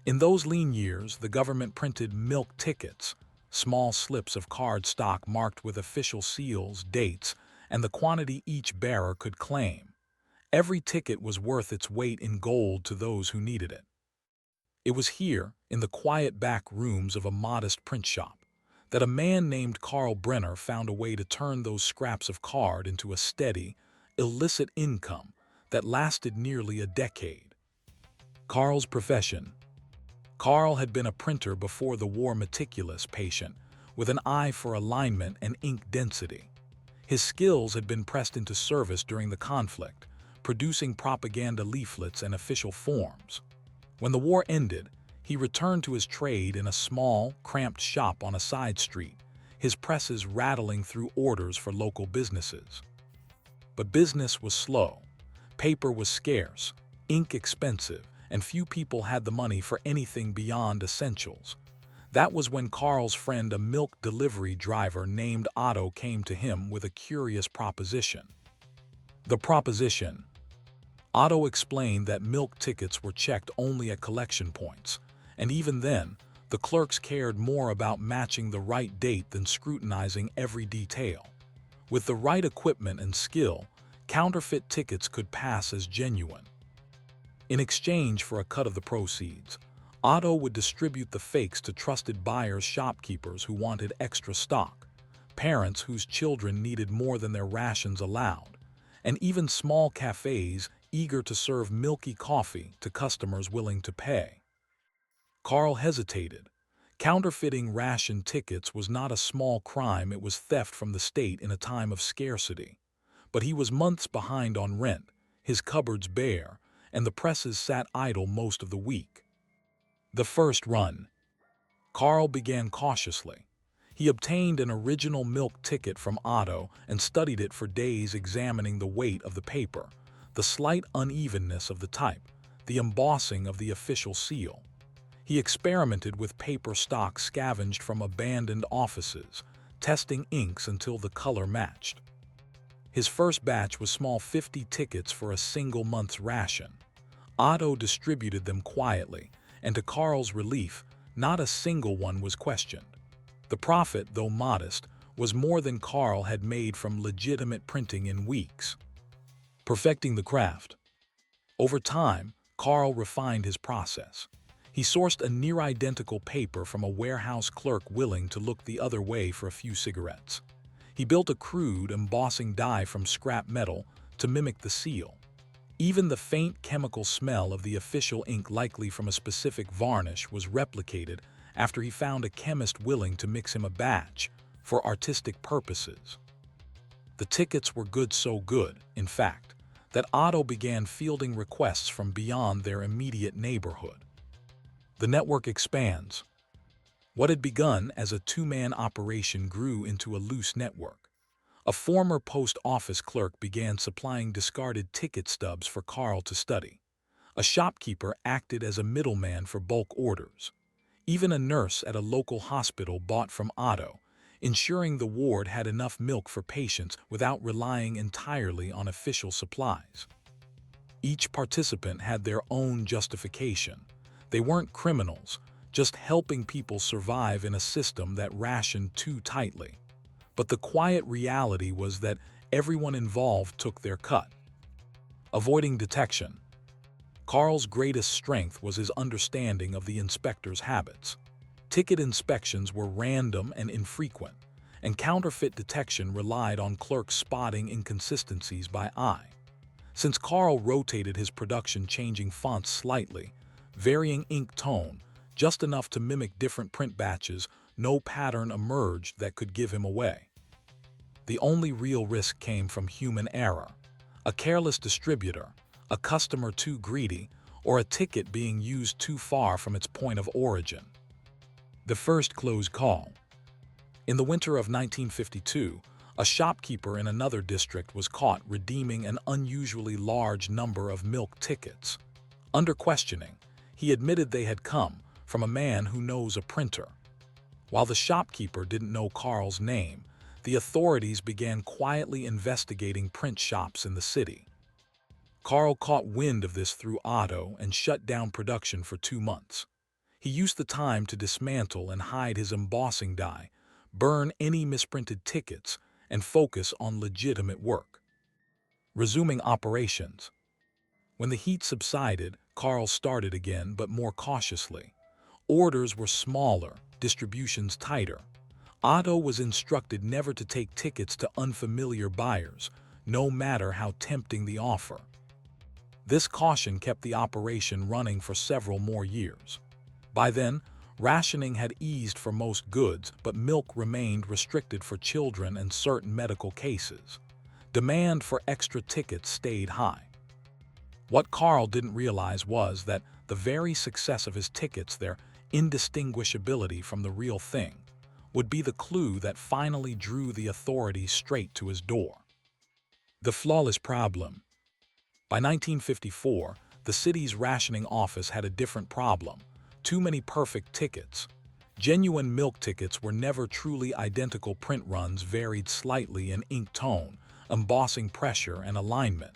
In those lean years, the government printed milk tickets, small slips of card stock marked with official seals, dates, and the quantity each bearer could claim. Every ticket was worth its weight in gold to those who needed it. It was here, in the quiet back rooms of a modest print shop, that a man named Carl Brenner found a way to turn those scraps of card into a steady, illicit income that lasted nearly a decade. Carl's profession. Carl had been a printer before the war, meticulous, patient, with an eye for alignment and ink density. His skills had been pressed into service during the conflict, producing propaganda leaflets and official forms. When the war ended, he returned to his trade in a small, cramped shop on a side street, his presses rattling through orders for local businesses. But business was slow. Paper was scarce, ink expensive, and few people had the money for anything beyond essentials. That was when Carl's friend, a milk delivery driver named Otto, came to him with a curious proposition. The proposition. Otto explained that milk tickets were checked only at collection points, and even then, the clerks cared more about matching the right date than scrutinizing every detail. With the right equipment and skill, counterfeit tickets could pass as genuine. In exchange for a cut of the proceeds, Otto would distribute the fakes to trusted buyers, shopkeepers who wanted extra stock, parents whose children needed more than their rations allowed, and even small cafes eager to serve milky coffee to customers willing to pay. Carl hesitated. Counterfeiting ration tickets was not a small crime, it was theft from the state in a time of scarcity. But he was months behind on rent, his cupboards bare, and the presses sat idle most of the week. The first run. Carl began cautiously. He obtained an original milk ticket from Otto and studied it for days, examining the weight of the paper, the slight unevenness of the type, the embossing of the official seal. He experimented with paper stock scavenged from abandoned offices, testing inks until the color matched. His first batch was small, 50 tickets for a single month's ration. Otto distributed them quietly, and to Carl's relief, not a single one was questioned. The profit, though modest, was more than Carl had made from legitimate printing in weeks. Perfecting the craft. Over time, Carl refined his process. He sourced a near-identical paper from a warehouse clerk willing to look the other way for a few cigarettes. He built a crude embossing die from scrap metal to mimic the seal. Even the faint chemical smell of the official ink, likely from a specific varnish, was replicated after he found a chemist willing to mix him a batch for artistic purposes. The tickets were good, so good, in fact, that Otto began fielding requests from beyond their immediate neighborhood. The network expands. What had begun as a two-man operation grew into a loose network. A former post office clerk began supplying discarded ticket stubs for Carl to study. A shopkeeper acted as a middleman for bulk orders. Even a nurse at a local hospital bought from Otto, ensuring the ward had enough milk for patients without relying entirely on official supplies. Each participant had their own justification. They weren't criminals, just helping people survive in a system that rationed too tightly. But the quiet reality was that everyone involved took their cut. Avoiding detection. Carl's greatest strength was his understanding of the inspector's habits. Ticket inspections were random and infrequent, and counterfeit detection relied on clerks spotting inconsistencies by eye. Since Carl rotated his production, changing fonts slightly, varying ink tone, just enough to mimic different print batches, no pattern emerged that could give him away. The only real risk came from human error. A careless distributor, a customer too greedy, or a ticket being used too far from its point of origin. The first close call. In the winter of 1952, a shopkeeper in another district was caught redeeming an unusually large number of milk tickets. Under questioning, he admitted they had come from a man who knows a printer. While the shopkeeper didn't know Carl's name, the authorities began quietly investigating print shops in the city. Carl caught wind of this through Otto and shut down production for 2 months. He used the time to dismantle and hide his embossing die, burn any misprinted tickets, and focus on legitimate work. Resuming operations. When the heat subsided, Carl started again, but more cautiously. Orders were smaller, distributions tighter. Otto was instructed never to take tickets to unfamiliar buyers, no matter how tempting the offer. This caution kept the operation running for several more years. By then, rationing had eased for most goods, but milk remained restricted for children and certain medical cases. Demand for extra tickets stayed high. What Carl didn't realize was that the very success of his tickets, their indistinguishability from the real thing, would be the clue that finally drew the authorities straight to his door. The flawless problem. By 1954, the city's rationing office had a different problem: too many perfect tickets. Genuine milk tickets were never truly identical. Print runs varied slightly in ink tone, embossing pressure, and alignment.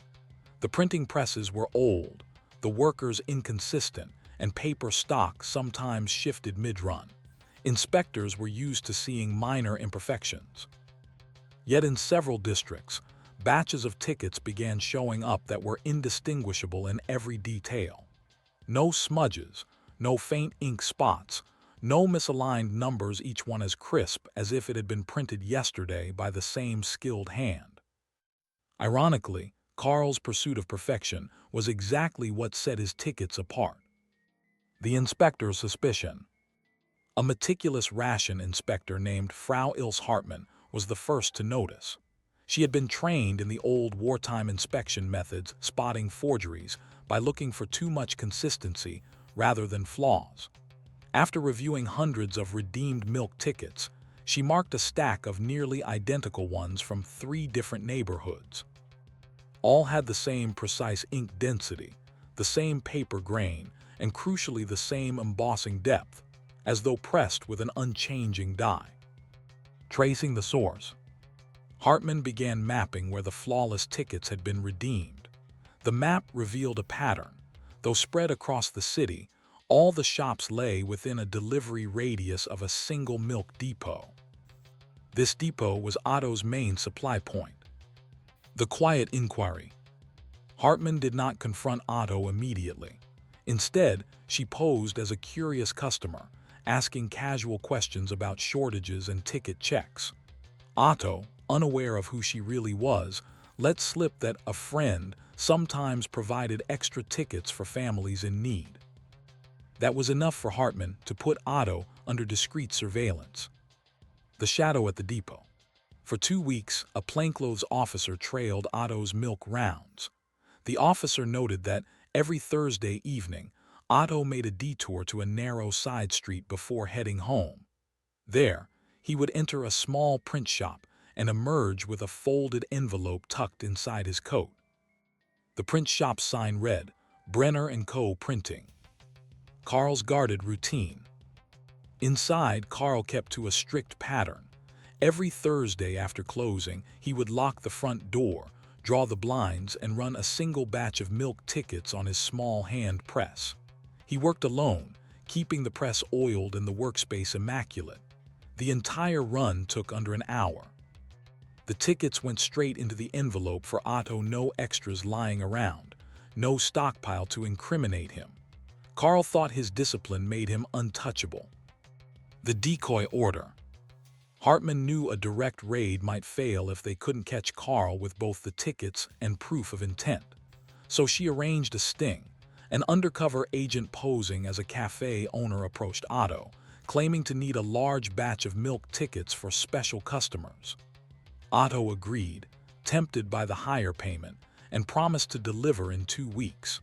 The printing presses were old, the workers inconsistent, and paper stock sometimes shifted mid-run. Inspectors were used to seeing minor imperfections. Yet in several districts, batches of tickets began showing up that were indistinguishable in every detail. No smudges, no faint ink spots, no misaligned numbers, each one as crisp as if it had been printed yesterday by the same skilled hand. Ironically, Carl's pursuit of perfection was exactly what set his tickets apart. The inspector's suspicion. A meticulous ration inspector named Frau Ilse Hartmann was the first to notice. She had been trained in the old wartime inspection methods, spotting forgeries by looking for too much consistency rather than flaws. After reviewing hundreds of redeemed milk tickets, she marked a stack of nearly identical ones from 3 different neighborhoods. All had the same precise ink density, the same paper grain, and crucially the same embossing depth, as though pressed with an unchanging die. Tracing the source. Hartmann began mapping where the flawless tickets had been redeemed. The map revealed a pattern. Though spread across the city, all the shops lay within a delivery radius of a single milk depot. This depot was Otto's main supply point. The quiet inquiry. Hartmann did not confront Otto immediately. Instead, she posed as a curious customer, asking casual questions about shortages and ticket checks. Otto, unaware of who she really was, let slip that a friend sometimes provided extra tickets for families in need. That was enough for Hartmann to put Otto under discreet surveillance. The shadow at the depot. For 2 weeks, a plainclothes officer trailed Otto's milk rounds. The officer noted that every Thursday evening, Otto made a detour to a narrow side street before heading home. There, he would enter a small print shop and emerge with a folded envelope tucked inside his coat. The print shop's sign read, "Brenner & Co. Printing." Carl's guarded routine. Inside, Carl kept to a strict pattern. Every Thursday after closing, he would lock the front door, draw the blinds, and run a single batch of milk tickets on his small hand press. He worked alone, keeping the press oiled and the workspace immaculate. The entire run took under an hour. The tickets went straight into the envelope for Otto, no extras lying around, no stockpile to incriminate him. Carl thought his discipline made him untouchable. The decoy order. Hartmann knew a direct raid might fail if they couldn't catch Carl with both the tickets and proof of intent. So she arranged a sting. An undercover agent posing as a cafe owner approached Otto, claiming to need a large batch of milk tickets for special customers. Otto agreed, tempted by the higher payment, and promised to deliver in 2 weeks.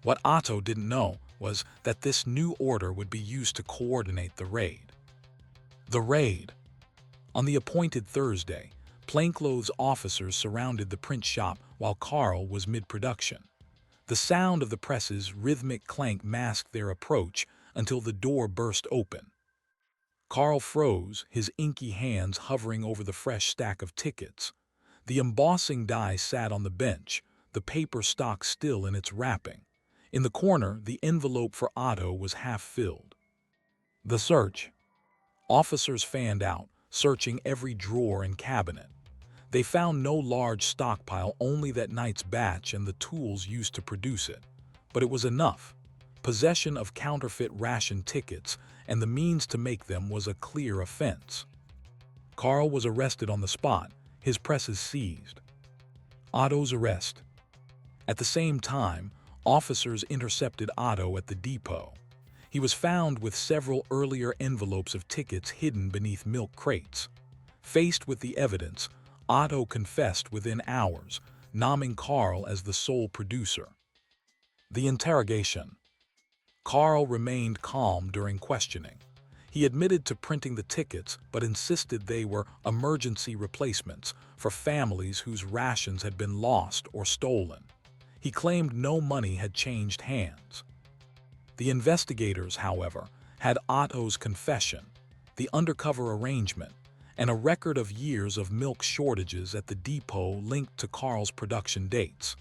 What Otto didn't know was that this new order would be used to coordinate the raid. The raid. On the appointed Thursday, plainclothes officers surrounded the print shop while Carl was mid-production. The sound of the press's rhythmic clank masked their approach until the door burst open. Carl froze, his inky hands hovering over the fresh stack of tickets. The embossing die sat on the bench, the paper stock still in its wrapping. In the corner, the envelope for Otto was half filled. The search. Officers fanned out, searching every drawer and cabinet. They found no large stockpile, only that night's batch and the tools used to produce it. But it was enough. Possession of counterfeit ration tickets and the means to make them was a clear offense. Carl was arrested on the spot, his presses seized. Otto's arrest. At the same time, officers intercepted Otto at the depot. He was found with several earlier envelopes of tickets hidden beneath milk crates. Faced with the evidence, Otto confessed within hours, naming Carl as the sole producer. The interrogation. Carl remained calm during questioning. He admitted to printing the tickets, but insisted they were emergency replacements for families whose rations had been lost or stolen. He claimed no money had changed hands. The investigators, however, had Otto's confession, the undercover arrangement, and a record of years of milk shortages at the depot linked to Carl's production dates.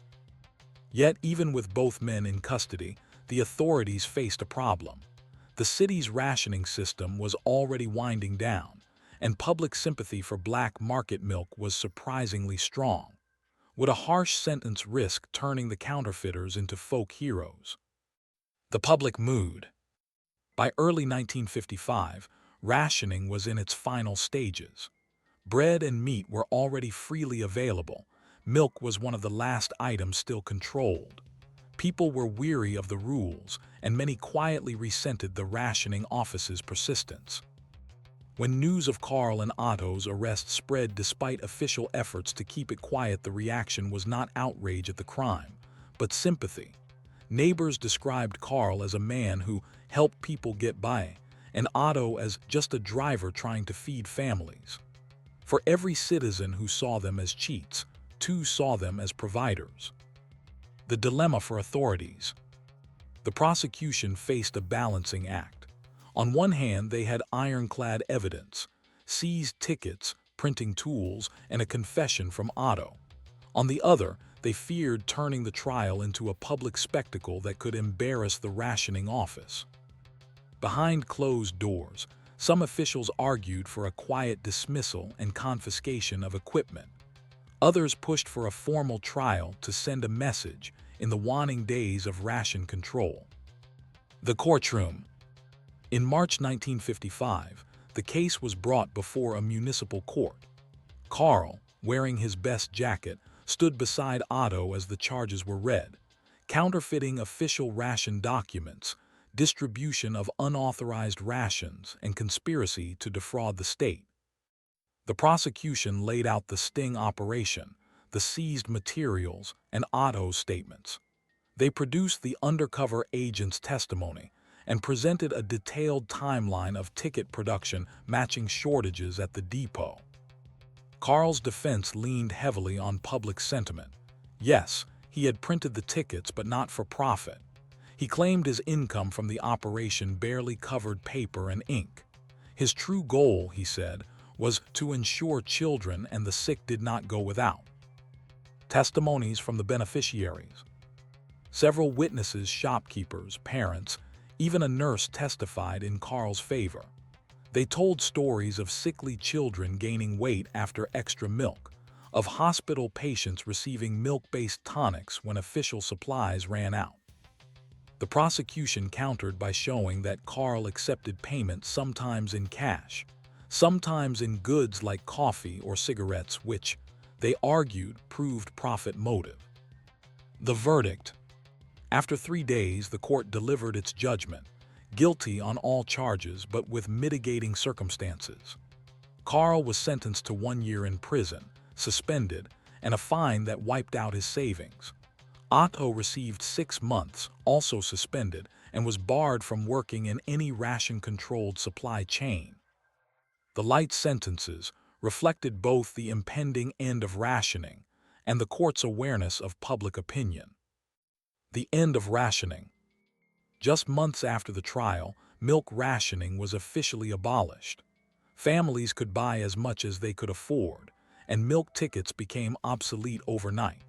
Yet, even with both men in custody, the authorities faced a problem. The city's rationing system was already winding down, and public sympathy for black market milk was surprisingly strong. Would a harsh sentence risk turning the counterfeiters into folk heroes? The public mood. By early 1955, rationing was in its final stages. Bread and meat were already freely available. Milk was one of the last items still controlled. People were weary of the rules, and many quietly resented the rationing office's persistence. When news of Carl and Otto's arrest spread despite official efforts to keep it quiet, the reaction was not outrage at the crime, but sympathy. Neighbors described Carl as a man who helped people get by, and Otto as just a driver trying to feed families. For every citizen who saw them as cheats, two saw them as providers. The dilemma for authorities. The prosecution faced a balancing act. On one hand, they had ironclad evidence, seized tickets, printing tools, and a confession from Otto. On the other, they feared turning the trial into a public spectacle that could embarrass the rationing office. Behind closed doors, some officials argued for a quiet dismissal and confiscation of equipment. Others pushed for a formal trial to send a message in the waning days of ration control. The courtroom. In March 1955, the case was brought before a municipal court. Carl, wearing his best jacket, stood beside Otto as the charges were read: counterfeiting official ration documents, distribution of unauthorized rations, and conspiracy to defraud the state. The prosecution laid out the sting operation, the seized materials, and Otto's statements. They produced the undercover agent's testimony and presented a detailed timeline of ticket production matching shortages at the depot. Carl's defense leaned heavily on public sentiment. Yes, he had printed the tickets, but not for profit. He claimed his income from the operation barely covered paper and ink. His true goal, he said, was to ensure children and the sick did not go without. Testimonies from the beneficiaries. Several witnesses, shopkeepers, parents, even a nurse testified in Carl's favor. They told stories of sickly children gaining weight after extra milk, of hospital patients receiving milk-based tonics when official supplies ran out. The prosecution countered by showing that Carl accepted payment sometimes in cash, sometimes in goods like coffee or cigarettes, which, they argued, proved profit motive. The verdict. After 3 days, the court delivered its judgment, guilty on all charges but with mitigating circumstances. Carl was sentenced to 1 year in prison, suspended, and a fine that wiped out his savings. Otto received 6 months, also suspended, and was barred from working in any ration-controlled supply chain. The light sentences reflected both the impending end of rationing and the court's awareness of public opinion. The end of rationing. Just months after the trial, milk rationing was officially abolished. Families could buy as much as they could afford, and milk tickets became obsolete overnight.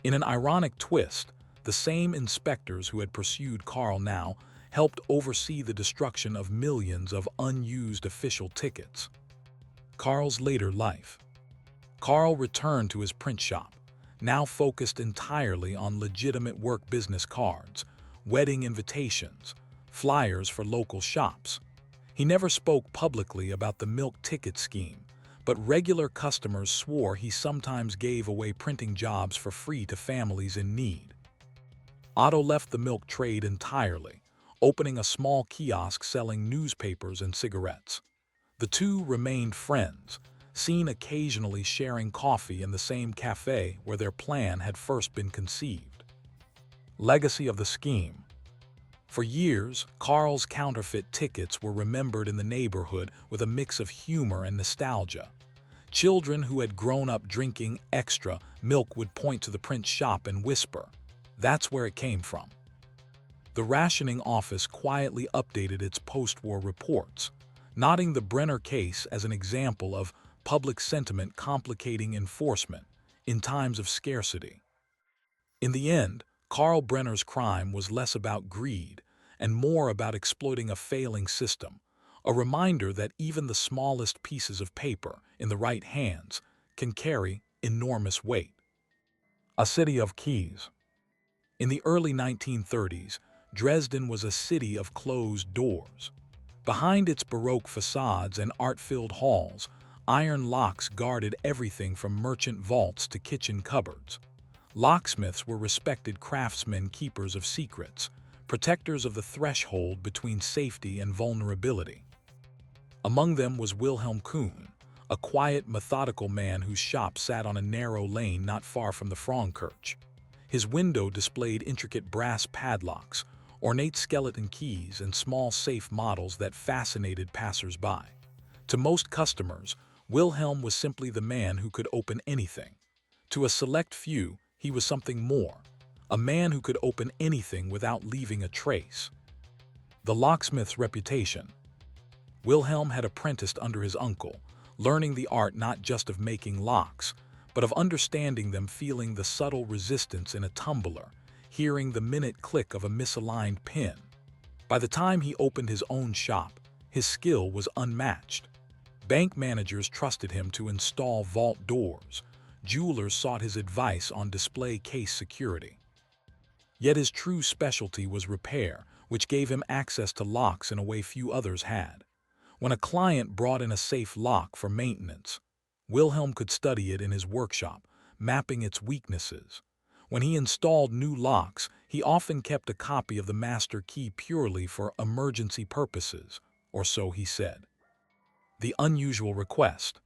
In an ironic twist, the same inspectors who had pursued Carl now helped oversee the destruction of millions of unused official tickets. Carl's later life. Carl returned to his print shop, now focused entirely on legitimate work business cards, wedding invitations, flyers for local shops. He never spoke publicly about the milk ticket scheme, but regular customers swore he sometimes gave away printing jobs for free to families in need. Otto left the milk trade entirely, opening a small kiosk selling newspapers and cigarettes. The two remained friends, seen occasionally sharing coffee in the same cafe where their plan had first been conceived. Legacy of the scheme. For years, Carl's counterfeit tickets were remembered in the neighborhood with a mix of humor and nostalgia. Children who had grown up drinking extra milk would point to the print shop and whisper, "That's where it came from." The rationing office quietly updated its post-war reports, noting the Brenner case as an example of public sentiment complicating enforcement in times of scarcity. In the end, Carl Brenner's crime was less about greed and more about exploiting a failing system, a reminder that even the smallest pieces of paper in the right hands can carry enormous weight. A city of keys. In the early 1930s, Dresden was a city of closed doors. Behind its Baroque facades and art-filled halls, iron locks guarded everything from merchant vaults to kitchen cupboards. Locksmiths were respected craftsmen, keepers of secrets, protectors of the threshold between safety and vulnerability. Among them was Wilhelm Kuhn, a quiet, methodical man whose shop sat on a narrow lane not far from the Frauenkirche. His window displayed intricate brass padlocks, ornate skeleton keys, and small safe models that fascinated passers-by. To most customers, Wilhelm was simply the man who could open anything. To a select few, he was something more, a man who could open anything without leaving a trace. The locksmith's reputation. Wilhelm had apprenticed under his uncle, learning the art not just of making locks, but of understanding them, feeling the subtle resistance in a tumbler, hearing the minute click of a misaligned pin. By the time he opened his own shop, his skill was unmatched. Bank managers trusted him to install vault doors. Jewelers sought his advice on display case security. Yet his true specialty was repair, which gave him access to locks in a way few others had. When a client brought in a safe lock for maintenance, Wilhelm could study it in his workshop, mapping its weaknesses. When he installed new locks, he often kept a copy of the master key purely for emergency purposes, or so he said. The unusual request.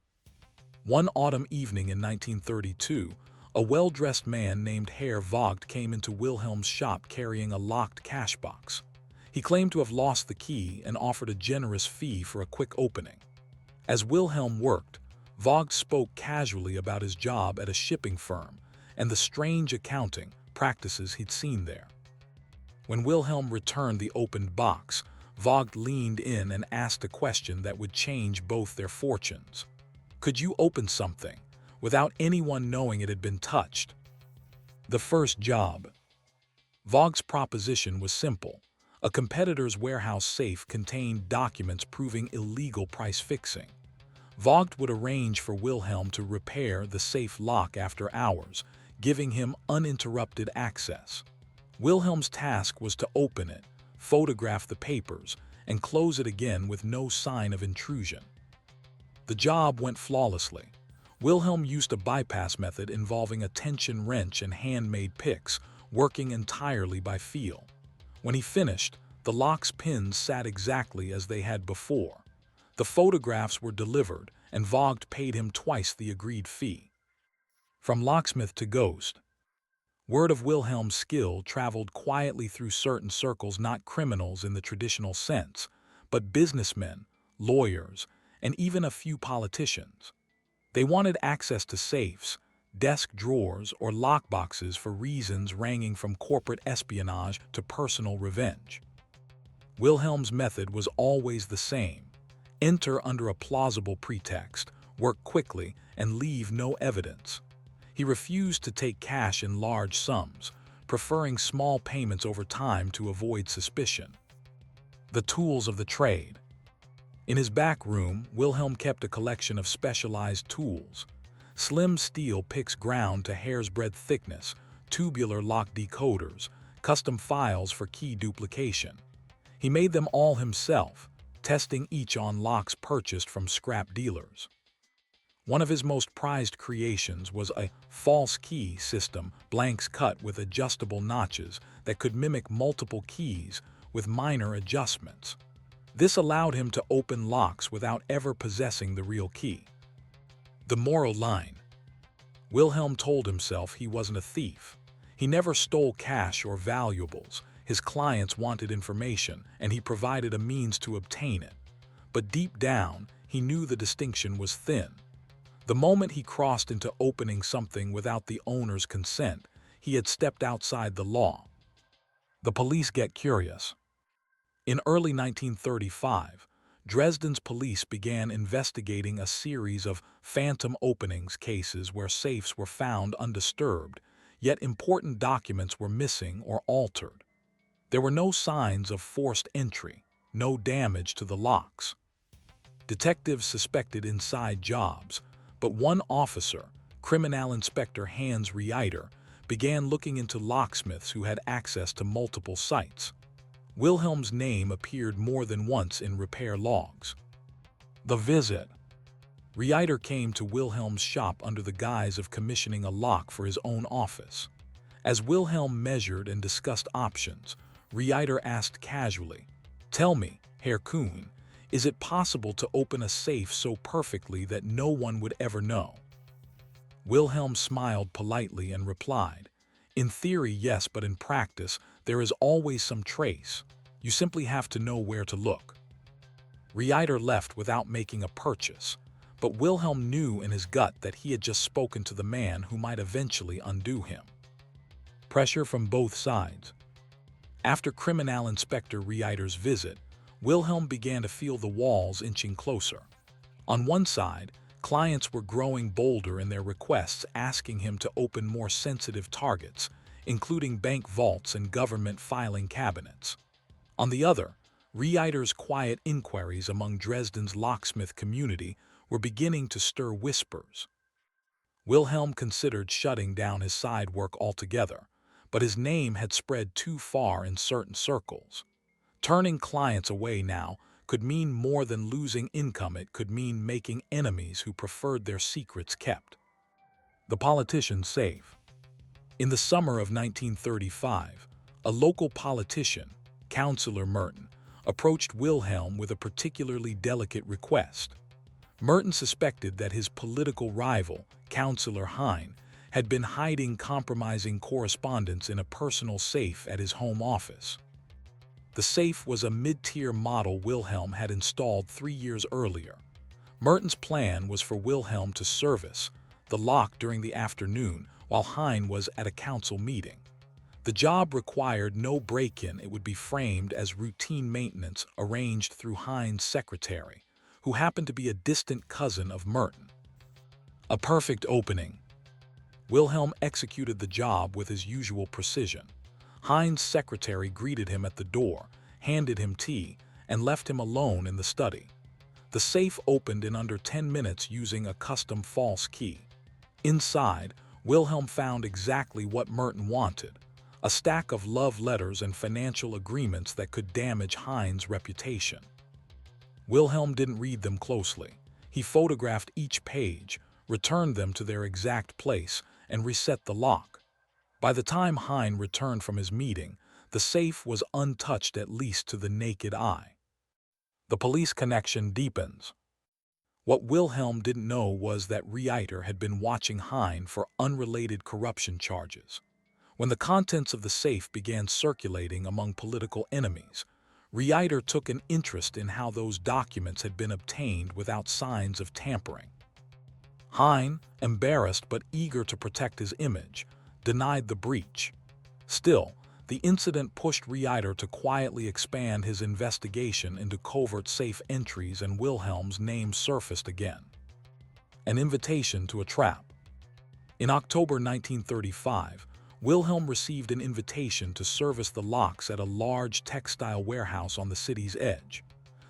One autumn evening in 1932, a well-dressed man named Herr Vogt came into Wilhelm's shop carrying a locked cash box. He claimed to have lost the key and offered a generous fee for a quick opening. As Wilhelm worked, Vogt spoke casually about his job at a shipping firm and the strange accounting practices he'd seen there. When Wilhelm returned the opened box, Vogt leaned in and asked a question that would change both their fortunes. Could you open something without anyone knowing it had been touched? The first job. Vogt's proposition was simple. A competitor's warehouse safe contained documents proving illegal price fixing. Vogt would arrange for Wilhelm to repair the safe lock after hours, giving him uninterrupted access. Wilhelm's task was to open it, photograph the papers, and close it again with no sign of intrusion. The job went flawlessly. Wilhelm used a bypass method involving a tension wrench and handmade picks, working entirely by feel. When he finished, the lock's pins sat exactly as they had before. The photographs were delivered, and Vogt paid him twice the agreed fee. From locksmith to ghost. Word of Wilhelm's skill traveled quietly through certain circles, not criminals in the traditional sense, but businessmen, lawyers, and even a few politicians. They wanted access to safes, desk drawers, or lockboxes for reasons ranging from corporate espionage to personal revenge. Wilhelm's method was always the same: enter under a plausible pretext, work quickly, and leave no evidence. He refused to take cash in large sums, preferring small payments over time to avoid suspicion. The tools of the trade. In his back room, Wilhelm kept a collection of specialized tools. Slim steel picks ground to hair's breadth thickness, tubular lock decoders, custom files for key duplication. He made them all himself, testing each on locks purchased from scrap dealers. One of his most prized creations was a false key system, blanks cut with adjustable notches that could mimic multiple keys with minor adjustments. This allowed him to open locks without ever possessing the real key. The moral line. Wilhelm told himself he wasn't a thief. He never stole cash or valuables. His clients wanted information, and he provided a means to obtain it. But deep down, he knew the distinction was thin. The moment he crossed into opening something without the owner's consent, he had stepped outside the law. The police get curious. In early 1935, Dresden's police began investigating a series of phantom openings cases where safes were found undisturbed, yet important documents were missing or altered. There were no signs of forced entry, no damage to the locks. Detectives suspected inside jobs, but one officer, Criminal Inspector Hans Reiter, began looking into locksmiths who had access to multiple sites. Wilhelm's name appeared more than once in repair logs. The visit. Reiter came to Wilhelm's shop under the guise of commissioning a lock for his own office. As Wilhelm measured and discussed options, Reiter asked casually, "Tell me, Herr Kuhn, is it possible to open a safe so perfectly that no one would ever know?" Wilhelm smiled politely and replied, "In theory, yes, but in practice, there is always some trace. You simply have to know where to look." Reiter left without making a purchase, but Wilhelm knew in his gut that he had just spoken to the man who might eventually undo him. Pressure from both sides. After Criminal Inspector Reiter's visit, Wilhelm began to feel the walls inching closer. On one side, clients were growing bolder in their requests, asking him to open more sensitive targets, including bank vaults and government filing cabinets. On the other, Reiter's quiet inquiries among Dresden's locksmith community were beginning to stir whispers. Wilhelm considered shutting down his side work altogether, but his name had spread too far in certain circles. Turning clients away now could mean more than losing income. It could mean making enemies who preferred their secrets kept. The politician's safe. In the summer of 1935, a local politician, Councillor Merton, approached Wilhelm with a particularly delicate request. Merton suspected that his political rival, Councillor Hein, had been hiding compromising correspondence in a personal safe at his home office. The safe was a mid-tier model Wilhelm had installed 3 years earlier. Merton's plan was for Wilhelm to service the lock during the afternoon while Hein was at a council meeting. The job required no break-in. It would be framed as routine maintenance arranged through Hein's secretary, who happened to be a distant cousin of Merton. A perfect opening. Wilhelm executed the job with his usual precision. Hein's secretary greeted him at the door, handed him tea, and left him alone in the study. The safe opened in under 10 minutes using a custom false key. Inside, Wilhelm found exactly what Merton wanted: a stack of love letters and financial agreements that could damage Hein's reputation. Wilhelm didn't read them closely. He photographed each page, returned them to their exact place, and reset the lock. By the time Hein returned from his meeting, the safe was untouched, at least to the naked eye. The police connection deepens. What Wilhelm didn't know was that Reiter had been watching Hein for unrelated corruption charges. When the contents of the safe began circulating among political enemies, Reiter took an interest in how those documents had been obtained without signs of tampering. Hein, embarrassed but eager to protect his image, denied the breach. Still, the incident pushed Reiter to quietly expand his investigation into covert safe entries, and Wilhelm's name surfaced again. An invitation to a trap. In October 1935, Wilhelm received an invitation to service the locks at a large textile warehouse on the city's edge.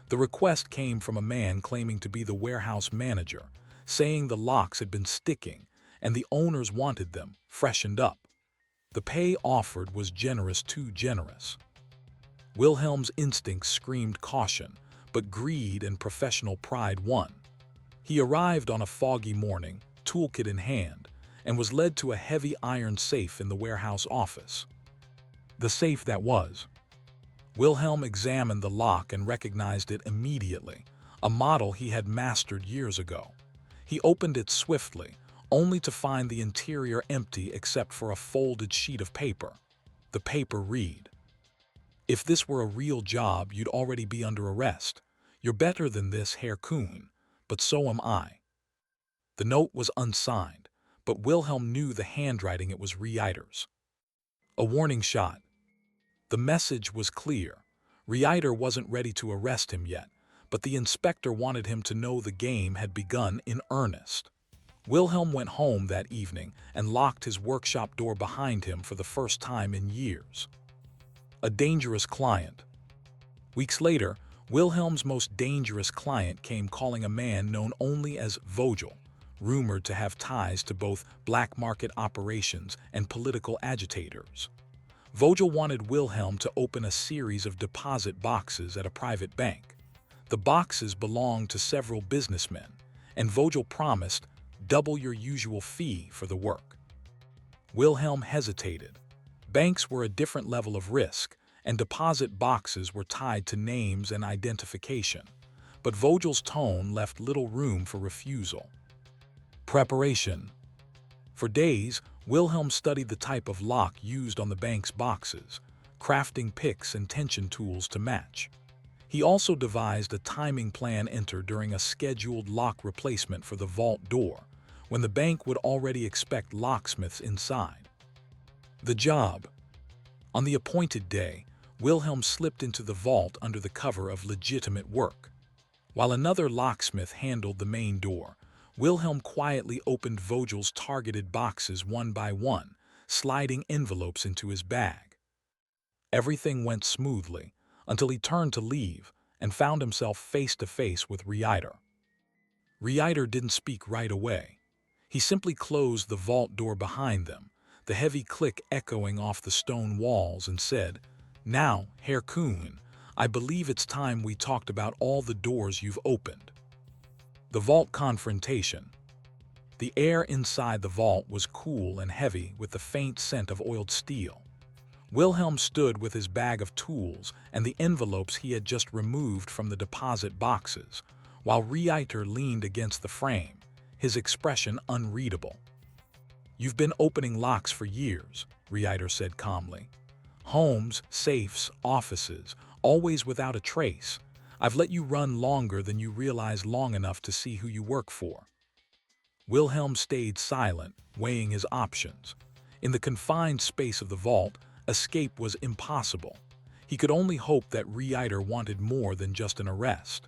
The request came from a man claiming to be the warehouse manager, saying the locks had been sticking and the owners wanted them freshened up. The pay offered was generous, too generous. Wilhelm's instincts screamed caution, but greed and professional pride won. He arrived on a foggy morning, toolkit in hand, and was led to a heavy iron safe in the warehouse office. The safe that was. Wilhelm examined the lock and recognized it immediately, a model he had mastered years ago. He opened it swiftly, only to find the interior empty except for a folded sheet of paper. The paper read, "If this were a real job, you'd already be under arrest. You're better than this, Herr Kuhn, but so am I." The note was unsigned, but Wilhelm knew the handwriting. It was Reiter's. A warning shot. The message was clear. Reiter wasn't ready to arrest him yet, but the inspector wanted him to know the game had begun in earnest. Wilhelm went home that evening and locked his workshop door behind him for the first time in years. A dangerous client. Weeks later, Wilhelm's most dangerous client came calling, a man known only as Vogel, rumored to have ties to both black market operations and political agitators. Vogel wanted Wilhelm to open a series of deposit boxes at a private bank. The boxes belonged to several businessmen, and Vogel promised double your usual fee for the work. Wilhelm hesitated. Banks were a different level of risk, and deposit boxes were tied to names and identification. But Vogel's tone left little room for refusal. Preparation. For days, Wilhelm studied the type of lock used on the bank's boxes, crafting picks and tension tools to match. He also devised a timing plan enter during a scheduled lock replacement for the vault door, when the bank would already expect locksmiths inside. The job. On the appointed day, Wilhelm slipped into the vault under the cover of legitimate work. While another locksmith handled the main door, Wilhelm quietly opened Vogel's targeted boxes one by one, sliding envelopes into his bag. Everything went smoothly until he turned to leave and found himself face to face with Reiter. Reiter didn't speak right away. He simply closed the vault door behind them, the heavy click echoing off the stone walls, and said, "Now, Herr Kuhn, I believe it's time we talked about all the doors you've opened." The vault confrontation. The air inside the vault was cool and heavy with the faint scent of oiled steel. Wilhelm stood with his bag of tools and the envelopes he had just removed from the deposit boxes, while Reiter leaned against the frame, his expression unreadable. "You've been opening locks for years," Reiter said calmly. "Homes, safes, offices, always without a trace. I've let you run longer than you realize, long enough to see who you work for." Wilhelm stayed silent, weighing his options. In the confined space of the vault, escape was impossible. He could only hope that Reiter wanted more than just an arrest.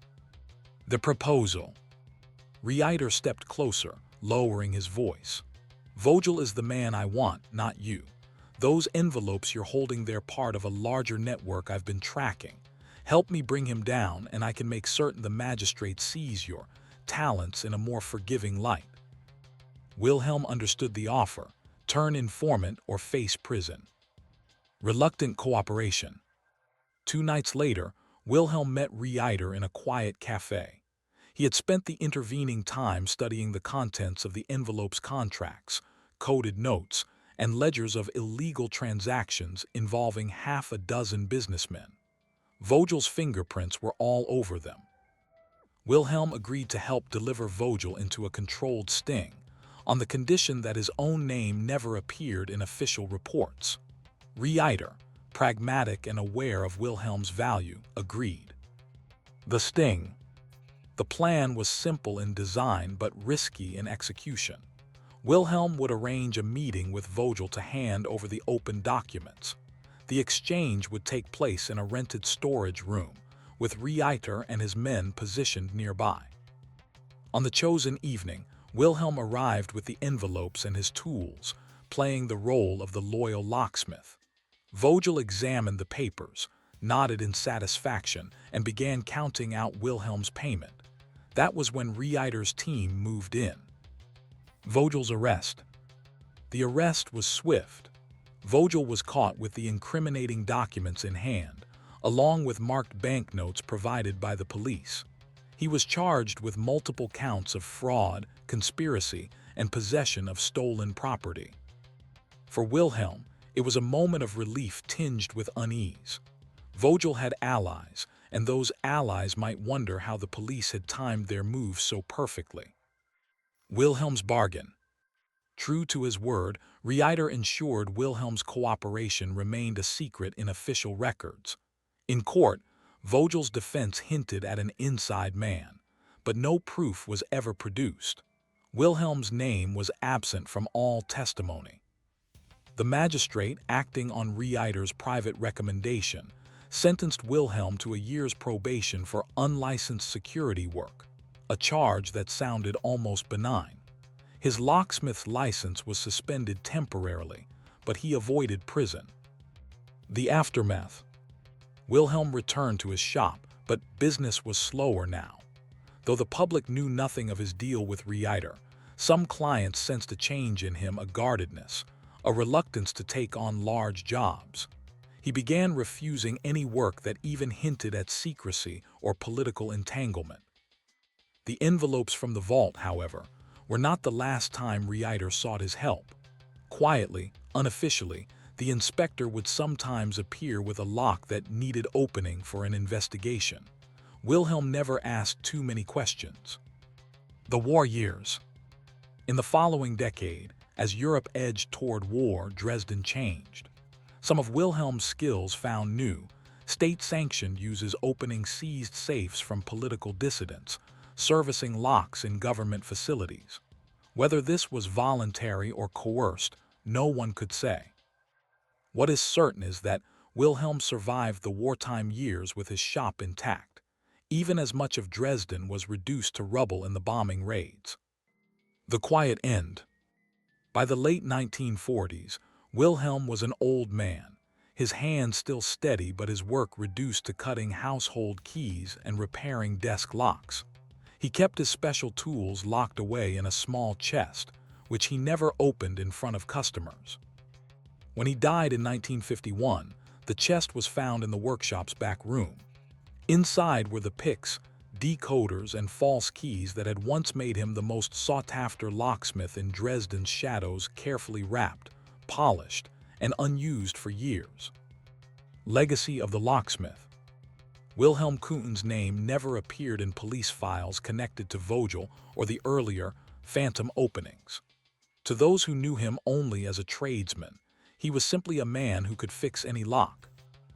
The proposal. Reiter stepped closer, lowering his voice. "Vogel is the man I want, not you. Those envelopes you're holding, they're part of a larger network I've been tracking. Help me bring him down, and I can make certain the magistrate sees your talents in a more forgiving light." Wilhelm understood the offer: turn informant or face prison. Reluctant cooperation. 2 nights later, Wilhelm met Reiter in a quiet cafe. He had spent the intervening time studying the contents of the envelope's contracts, coded notes, and ledgers of illegal transactions involving half a dozen businessmen. Vogel's fingerprints were all over them. Wilhelm agreed to help deliver Vogel into a controlled sting, on the condition that his own name never appeared in official reports. Reiter, pragmatic and aware of Wilhelm's value, agreed. The sting. The plan was simple in design but risky in execution. Wilhelm would arrange a meeting with Vogel to hand over the open documents. The exchange would take place in a rented storage room, with Reiter and his men positioned nearby. On the chosen evening, Wilhelm arrived with the envelopes and his tools, playing the role of the loyal locksmith. Vogel examined the papers, nodded in satisfaction, and began counting out Wilhelm's payment. That was when Reiter's team moved in. Vogel's arrest. The arrest was swift. Vogel was caught with the incriminating documents in hand, along with marked banknotes provided by the police. He was charged with multiple counts of fraud, conspiracy, and possession of stolen property. For Wilhelm, it was a moment of relief tinged with unease. Vogel had allies, and those allies might wonder how the police had timed their moves so perfectly. Wilhelm's bargain. True to his word, Reiter ensured Wilhelm's cooperation remained a secret in official records. In court, Vogel's defense hinted at an inside man, but no proof was ever produced. Wilhelm's name was absent from all testimony. The magistrate, acting on Reiter's private recommendation, sentenced Wilhelm to a year's probation for unlicensed security work, a charge that sounded almost benign. His locksmith's license was suspended temporarily, but he avoided prison. The aftermath. Wilhelm returned to his shop, but business was slower now. Though the public knew nothing of his deal with Reiter, some clients sensed a change in him, a guardedness, a reluctance to take on large jobs. He began refusing any work that even hinted at secrecy or political entanglement. The envelopes from the vault, however, were not the last time Reiter sought his help. Quietly, unofficially, the inspector would sometimes appear with a lock that needed opening for an investigation. Wilhelm never asked too many questions. The war years. In the following decade, as Europe edged toward war, Dresden changed. Some of Wilhelm's skills found new, state-sanctioned uses, opening seized safes from political dissidents, servicing locks in government facilities. Whether this was voluntary or coerced, no one could say. What is certain is that Wilhelm survived the wartime years with his shop intact, even as much of Dresden was reduced to rubble in the bombing raids. The quiet end. By the late 1940s, Wilhelm was an old man, his hands still steady but his work reduced to cutting household keys and repairing desk locks. He kept his special tools locked away in a small chest, which he never opened in front of customers. When he died in 1951, the chest was found in the workshop's back room. Inside were the picks, decoders, and false keys that had once made him the most sought-after locksmith in Dresden's shadows, carefully wrapped, polished, and unused for years. Legacy of the locksmith. Wilhelm Kuyten's name never appeared in police files connected to Vogel or the earlier, phantom openings. To those who knew him only as a tradesman, he was simply a man who could fix any lock.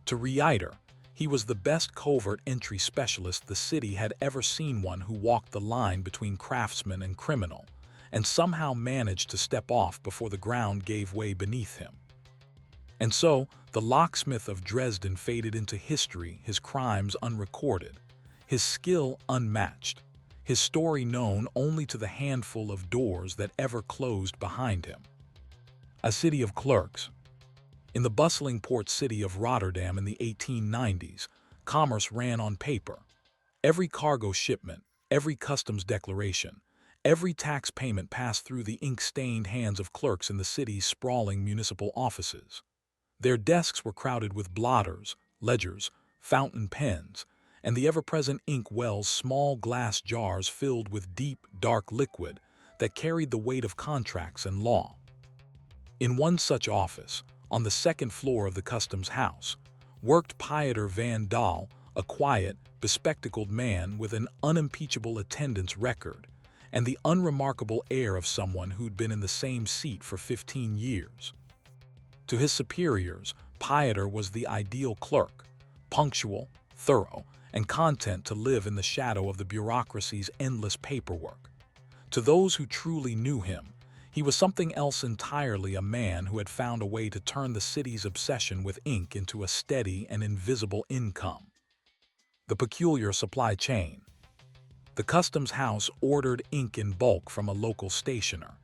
To Reiter, he was the best covert entry specialist the city had ever seen, one who walked the line between craftsman and criminal, and somehow managed to step off before the ground gave way beneath him. And so, the locksmith of Dresden faded into history, his crimes unrecorded, his skill unmatched, his story known only to the handful of doors that ever closed behind him. A city of clerks. In the bustling port city of Rotterdam in the 1890s, commerce ran on paper. Every cargo shipment, every customs declaration, every tax payment passed through the ink-stained hands of clerks in the city's sprawling municipal offices. Their desks were crowded with blotters, ledgers, fountain pens, and the ever-present ink wells, small glass jars filled with deep, dark liquid that carried the weight of contracts and law. In one such office, on the second floor of the customs house, worked Pieter van Dahl, a quiet, bespectacled man with an unimpeachable attendance record and the unremarkable air of someone who'd been in the same seat for 15 years. To his superiors, Pieter was the ideal clerk, punctual, thorough, and content to live in the shadow of the bureaucracy's endless paperwork. To those who truly knew him, he was something else entirely, a man who had found a way to turn the city's obsession with ink into a steady and invisible income. The peculiar supply chain. The customs house ordered ink in bulk from a local stationer.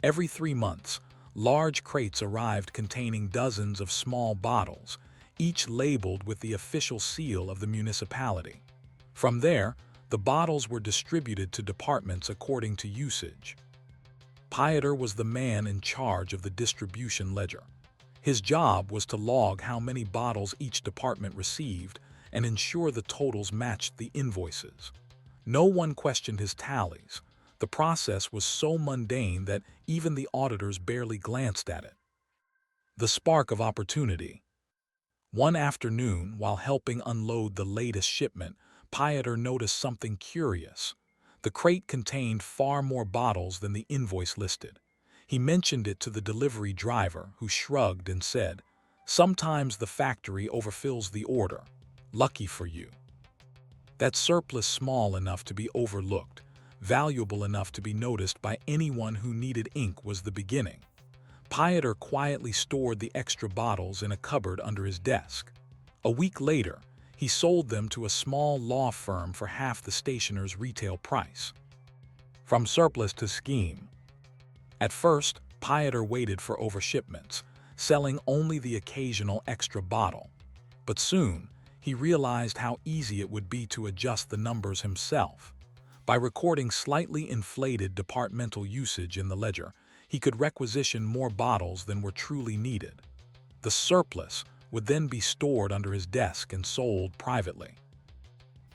Every 3 months, large crates arrived containing dozens of small bottles, each labeled with the official seal of the municipality. From there, the bottles were distributed to departments according to usage. Pieter was the man in charge of the distribution ledger. His job was to log how many bottles each department received and ensure the totals matched the invoices. No one questioned his tallies. The process was so mundane that even the auditors barely glanced at it. The spark of opportunity. One afternoon, while helping unload the latest shipment, Pieter noticed something curious. The crate contained far more bottles than the invoice listed. He mentioned it to the delivery driver, who shrugged and said, "Sometimes the factory overfills the order. Lucky for you." That surplus small enough to be overlooked, valuable enough to be noticed by anyone who needed ink was the beginning. Pieter quietly stored the extra bottles in a cupboard under his desk. A week later, he sold them to a small law firm for half the stationer's retail price. From surplus to scheme. At first, Pieter waited for overshipments, selling only the occasional extra bottle. But soon, he realized how easy it would be to adjust the numbers himself. By recording slightly inflated departmental usage in the ledger, he could requisition more bottles than were truly needed. The surplus would then be stored under his desk and sold privately.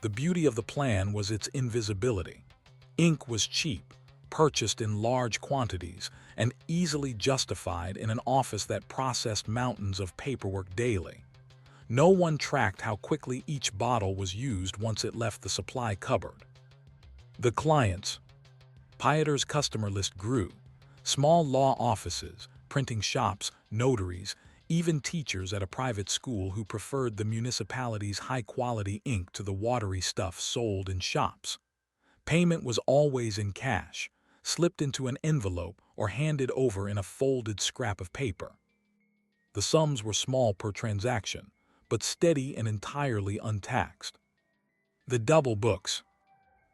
The beauty of the plan was its invisibility. Ink was cheap, purchased in large quantities, and easily justified in an office that processed mountains of paperwork daily. No one tracked how quickly each bottle was used once it left the supply cupboard. The clients. Pieter's customer list grew. Small law offices, printing shops, notaries, even teachers at a private school who preferred the municipality's high-quality ink to the watery stuff sold in shops. Payment was always in cash, slipped into an envelope or handed over in a folded scrap of paper. The sums were small per transaction, but steady and entirely untaxed. The double books.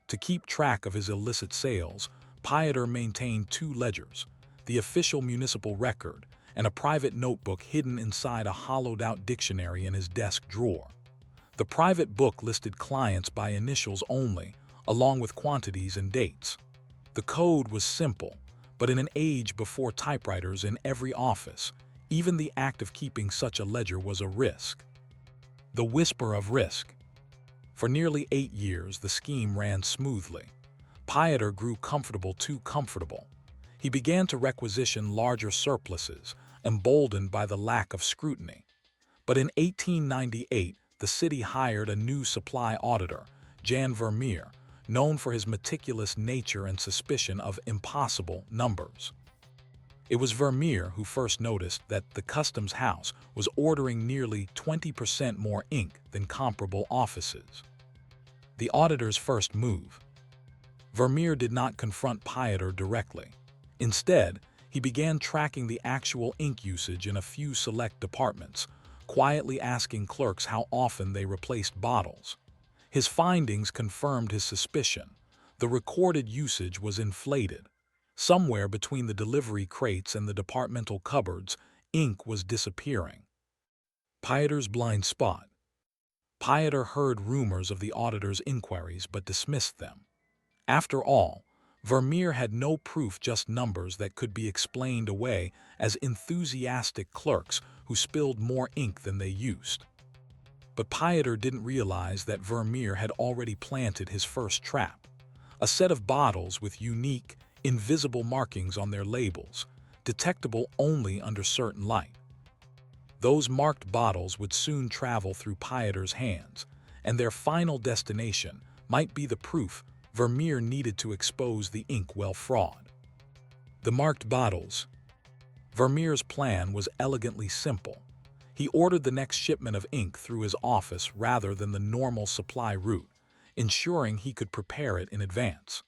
To keep track of his illicit sales, Pieter maintained 2 ledgers, the official municipal record and a private notebook hidden inside a hollowed-out dictionary in his desk drawer. The private book listed clients by initials only, along with quantities and dates. The code was simple, but in an age before typewriters in every office, even the act of keeping such a ledger was a risk. The whisper of risk. For nearly 8 years, the scheme ran smoothly. Pieter grew comfortable, too comfortable. He began to requisition larger surpluses, emboldened by the lack of scrutiny. But in 1898, the city hired a new supply auditor, Jan Vermeer, known for his meticulous nature and suspicion of impossible numbers. It was Vermeer who first noticed that the customs house was ordering nearly 20% more ink than comparable offices. The auditor's first move. Vermeer did not confront Pieter directly. Instead, he began tracking the actual ink usage in a few select departments, quietly asking clerks how often they replaced bottles. His findings confirmed his suspicion. The recorded usage was inflated. Somewhere between the delivery crates and the departmental cupboards, ink was disappearing. Pieter's blind spot. Pieter heard rumors of the auditor's inquiries but dismissed them. After all, Vermeer had no proof, just numbers that could be explained away as enthusiastic clerks who spilled more ink than they used. But Pieter didn't realize that Vermeer had already planted his first trap. A set of bottles with unique, invisible markings on their labels, detectable only under certain light. Those marked bottles would soon travel through Pieter's hands, and their final destination might be the proof Vermeer needed to expose the inkwell fraud. The marked bottles. Vermeer's plan was elegantly simple. He ordered the next shipment of ink through his office rather than the normal supply route, ensuring he could prepare it in advance.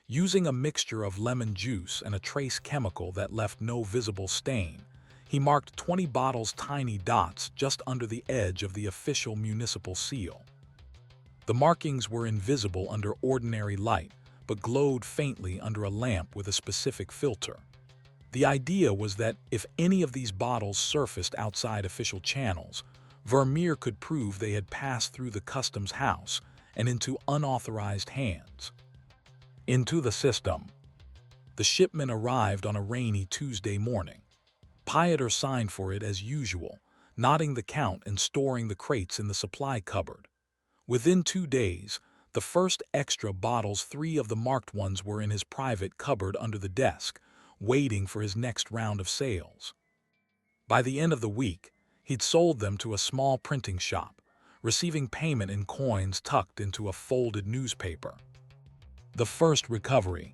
Using a mixture of lemon juice and a trace chemical that left no visible stain, he marked 20 bottles tiny dots just under the edge of the official municipal seal. The markings were invisible under ordinary light, but glowed faintly under a lamp with a specific filter. The idea was that if any of these bottles surfaced outside official channels, Vermeer could prove they had passed through the customs house and into unauthorized hands. Into the system. The shipment arrived on a rainy Tuesday morning. Pieter signed for it as usual, nodding the count and storing the crates in the supply cupboard. Within 2 days, the first extra bottles, 3 of the marked ones, were in his private cupboard under the desk, waiting for his next round of sales. By the end of the week, he'd sold them to a small printing shop, receiving payment in coins tucked into a folded newspaper. The first recovery.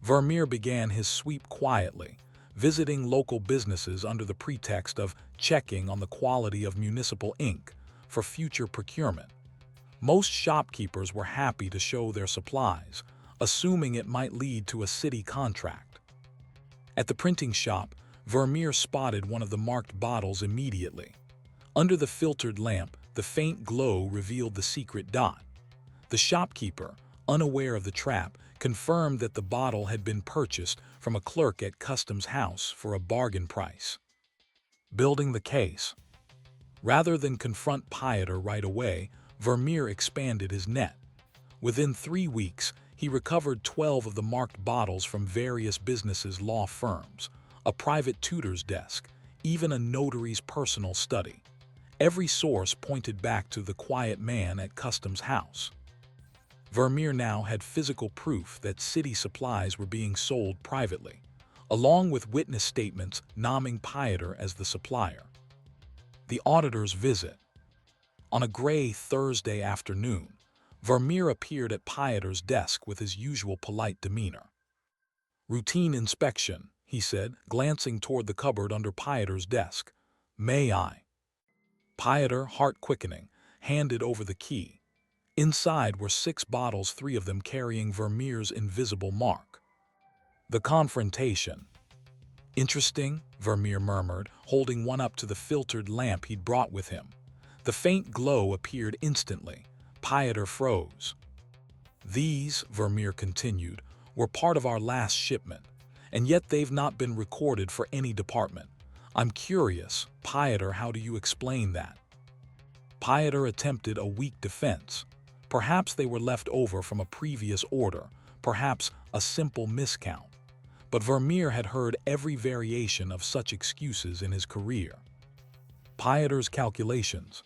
Vermeer began his sweep quietly, visiting local businesses under the pretext of checking on the quality of municipal ink for future procurement. Most shopkeepers were happy to show their supplies, assuming it might lead to a city contract. At the printing shop, Vermeer spotted one of the marked bottles immediately. Under the filtered lamp, the faint glow revealed the secret dot. The shopkeeper, unaware of the trap, confirmed that the bottle had been purchased from a clerk at Customs House for a bargain price. Building the case. Rather than confront Pieter right away, Vermeer expanded his net. Within 3 weeks, he recovered 12 of the marked bottles from various businesses, law firms, a private tutor's desk, even a notary's personal study. Every source pointed back to the quiet man at Customs House. Vermeer now had physical proof that city supplies were being sold privately, along with witness statements naming Pieter as the supplier. The auditor's visit. On a gray Thursday afternoon, Vermeer appeared at Pieter's desk with his usual polite demeanor. "Routine inspection," he said, glancing toward the cupboard under Pieter's desk. "May I?" Pieter, heart quickening, handed over the key. Inside were 6 bottles, 3 of them carrying Vermeer's invisible mark. The confrontation. "Interesting," Vermeer murmured, holding one up to the filtered lamp he'd brought with him. The faint glow appeared instantly. Pieter froze. "These," Vermeer continued, "were part of our last shipment, and yet they've not been recorded for any department. I'm curious, Pieter, how do you explain that?" Pieter attempted a weak defense. Perhaps they were left over from a previous order, perhaps a simple miscount. But Vermeer had heard every variation of such excuses in his career. Pieter's calculations.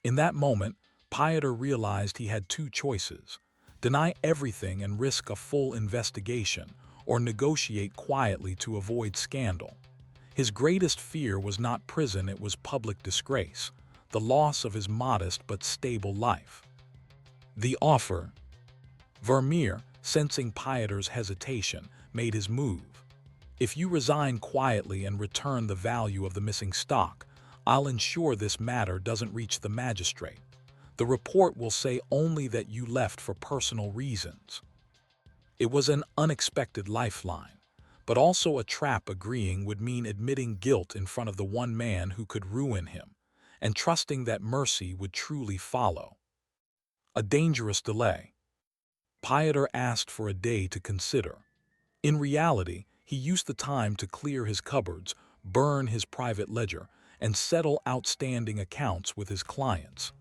In that moment, Pieter realized he had 2 choices: deny everything and risk a full investigation, or negotiate quietly to avoid scandal. His greatest fear was not prison, it was public disgrace, the loss of his modest but stable life. The offer. Vermeer, sensing Pieter's hesitation, made his move. "If you resign quietly and return the value of the missing stock, I'll ensure this matter doesn't reach the magistrate. The report will say only that you left for personal reasons." It was an unexpected lifeline, but also a trap. Agreeing would mean admitting guilt in front of the one man who could ruin him, and trusting that mercy would truly follow. A dangerous delay. Pieter asked for a day to consider. In reality, he used the time to clear his cupboards, burn his private ledger, and settle outstanding accounts with his clients.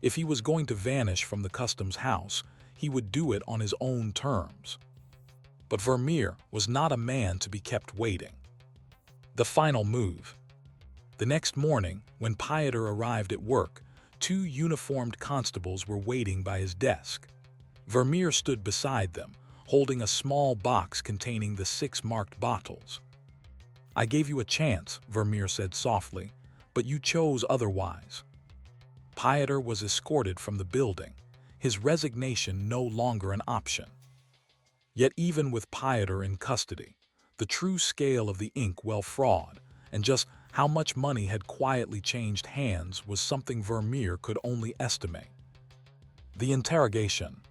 If he was going to vanish from the Customs House, he would do it on his own terms. But Vermeer was not a man to be kept waiting. The final move. The next morning, when Pieter arrived at work, 2 uniformed constables were waiting by his desk. Vermeer stood beside them, holding a small box containing the 6 marked bottles. "I gave you a chance," Vermeer said softly, "but you chose otherwise." Pieter was escorted from the building, his resignation no longer an option. Yet even with Pieter in custody, the true scale of the inkwell fraud and just how much money had quietly changed hands was something Vermeer could only estimate. The interrogation.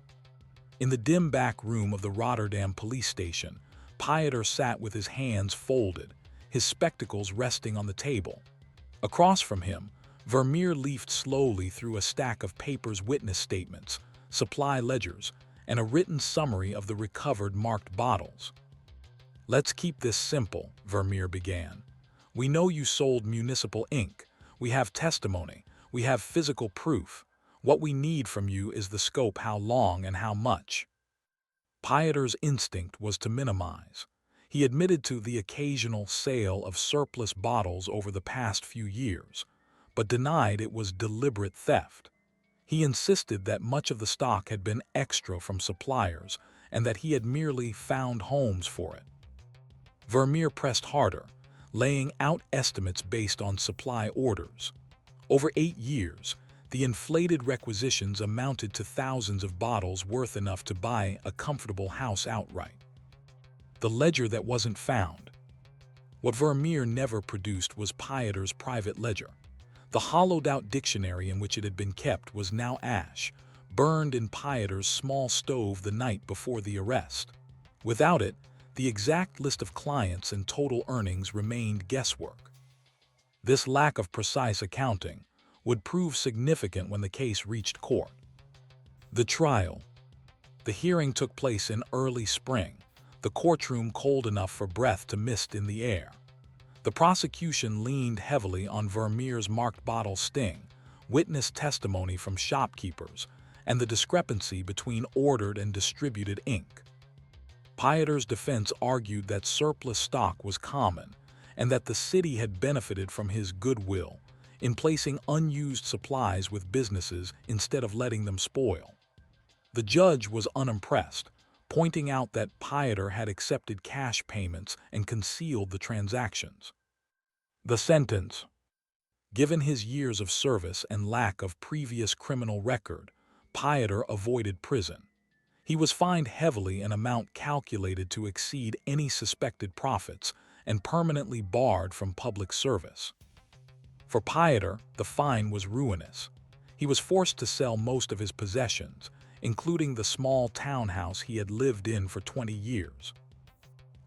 In the dim back room of the Rotterdam police station, Pieter sat with his hands folded, his spectacles resting on the table. Across from him, Vermeer leafed slowly through a stack of papers, witness statements, supply ledgers, and a written summary of the recovered marked bottles. "Let's keep this simple," Vermeer began. "We know you sold municipal ink. We have testimony. We have physical proof. What we need from you is the scope, how long and how much." Pieter's instinct was to minimize. He admitted to the occasional sale of surplus bottles over the past few years, but denied it was deliberate theft. He insisted that much of the stock had been extra from suppliers and that he had merely found homes for it. Vermeer pressed harder, laying out estimates based on supply orders. Over 8 years, the inflated requisitions amounted to thousands of bottles worth enough to buy a comfortable house outright. The ledger that wasn't found. What Vermeer never produced was Pieter's private ledger. The hollowed-out dictionary in which it had been kept was now ash, burned in Pieter's small stove the night before the arrest. Without it, the exact list of clients and total earnings remained guesswork. This lack of precise accounting would prove significant when the case reached court. The trial. The hearing took place in early spring, the courtroom cold enough for breath to mist in the air. The prosecution leaned heavily on Vermeer's marked bottle sting, witness testimony from shopkeepers, and the discrepancy between ordered and distributed ink. Pieter's defense argued that surplus stock was common and that the city had benefited from his goodwill in placing unused supplies with businesses instead of letting them spoil. The judge was unimpressed, pointing out that Pieter had accepted cash payments and concealed the transactions. The sentence. Given his years of service and lack of previous criminal record, Pieter avoided prison. He was fined heavily, an amount calculated to exceed any suspected profits, and permanently barred from public service. For Pieter, the fine was ruinous. He was forced to sell most of his possessions, including the small townhouse he had lived in for 20 years.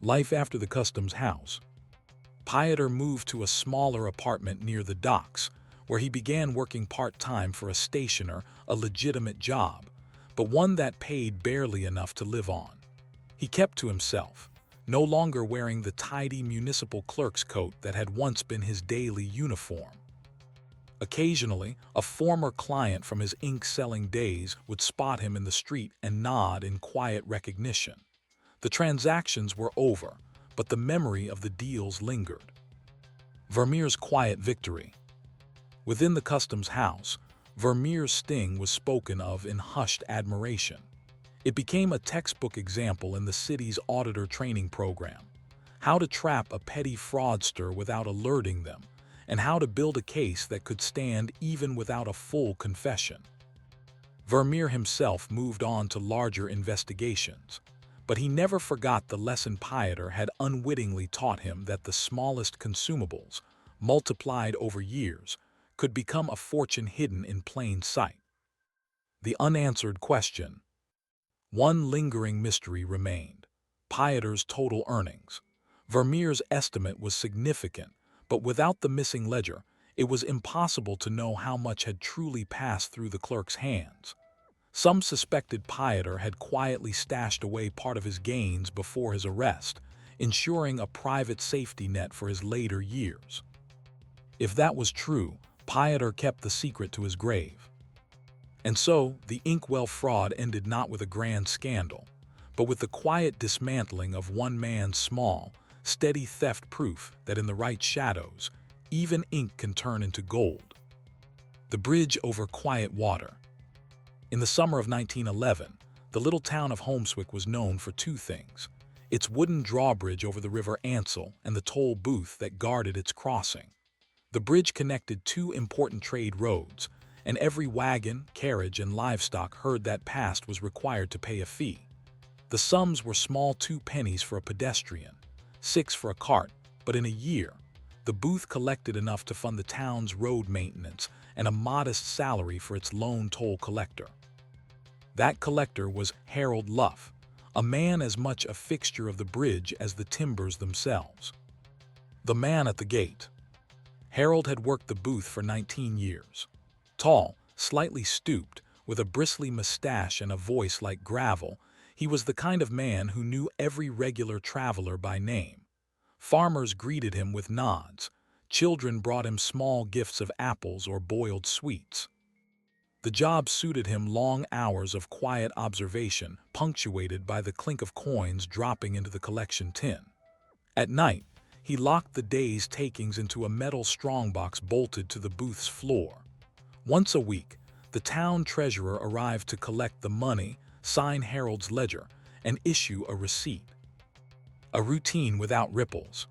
Life after the customs house. Pieter moved to a smaller apartment near the docks, where he began working part-time for a stationer, a legitimate job, but one that paid barely enough to live on. He kept to himself, no longer wearing the tidy municipal clerk's coat that had once been his daily uniform. Occasionally, a former client from his ink-selling days would spot him in the street and nod in quiet recognition. The transactions were over, but the memory of the deals lingered. Vermeer's quiet victory. Within the customs house, Vermeer's sting was spoken of in hushed admiration. It became a textbook example in the city's auditor training program: how to trap a petty fraudster without alerting them, and how to build a case that could stand even without a full confession. Vermeer himself moved on to larger investigations, but he never forgot the lesson Pieter had unwittingly taught him, that the smallest consumables, multiplied over years, could become a fortune hidden in plain sight. The unanswered question. One lingering mystery remained: Pieter's total earnings. Vermeer's estimate was significant, but without the missing ledger, it was impossible to know how much had truly passed through the clerk's hands. Some suspected Pieter had quietly stashed away part of his gains before his arrest, ensuring a private safety net for his later years. If that was true, Pieter kept the secret to his grave. And so, the inkwell fraud ended not with a grand scandal, but with the quiet dismantling of one man's small, steady theft, proof that in the right shadows, even ink can turn into gold. The bridge over quiet water. In the summer of 1911, the little town of Holmeswick was known for two things: its wooden drawbridge over the River Ansell and the toll booth that guarded its crossing. The bridge connected two important trade roads, and every wagon, carriage, and livestock herd that passed was required to pay a fee. The sums were small: 2 pennies for a pedestrian, 6 for a cart, but in a year, the booth collected enough to fund the town's road maintenance and a modest salary for its lone toll collector. That collector was Harold Luff, a man as much a fixture of the bridge as the timbers themselves. The man at the gate. Harold had worked the booth for 19 years. Tall, slightly stooped, with a bristly mustache and a voice like gravel, he was the kind of man who knew every regular traveler by name. Farmers greeted him with nods. Children brought him small gifts of apples or boiled sweets. The job suited him: long hours of quiet observation, punctuated by the clink of coins dropping into the collection tin. At night, he locked the day's takings into a metal strongbox bolted to the booth's floor. Once a week, the town treasurer arrived to collect the money, sign Harold's ledger, and issue a receipt. A routine without ripples.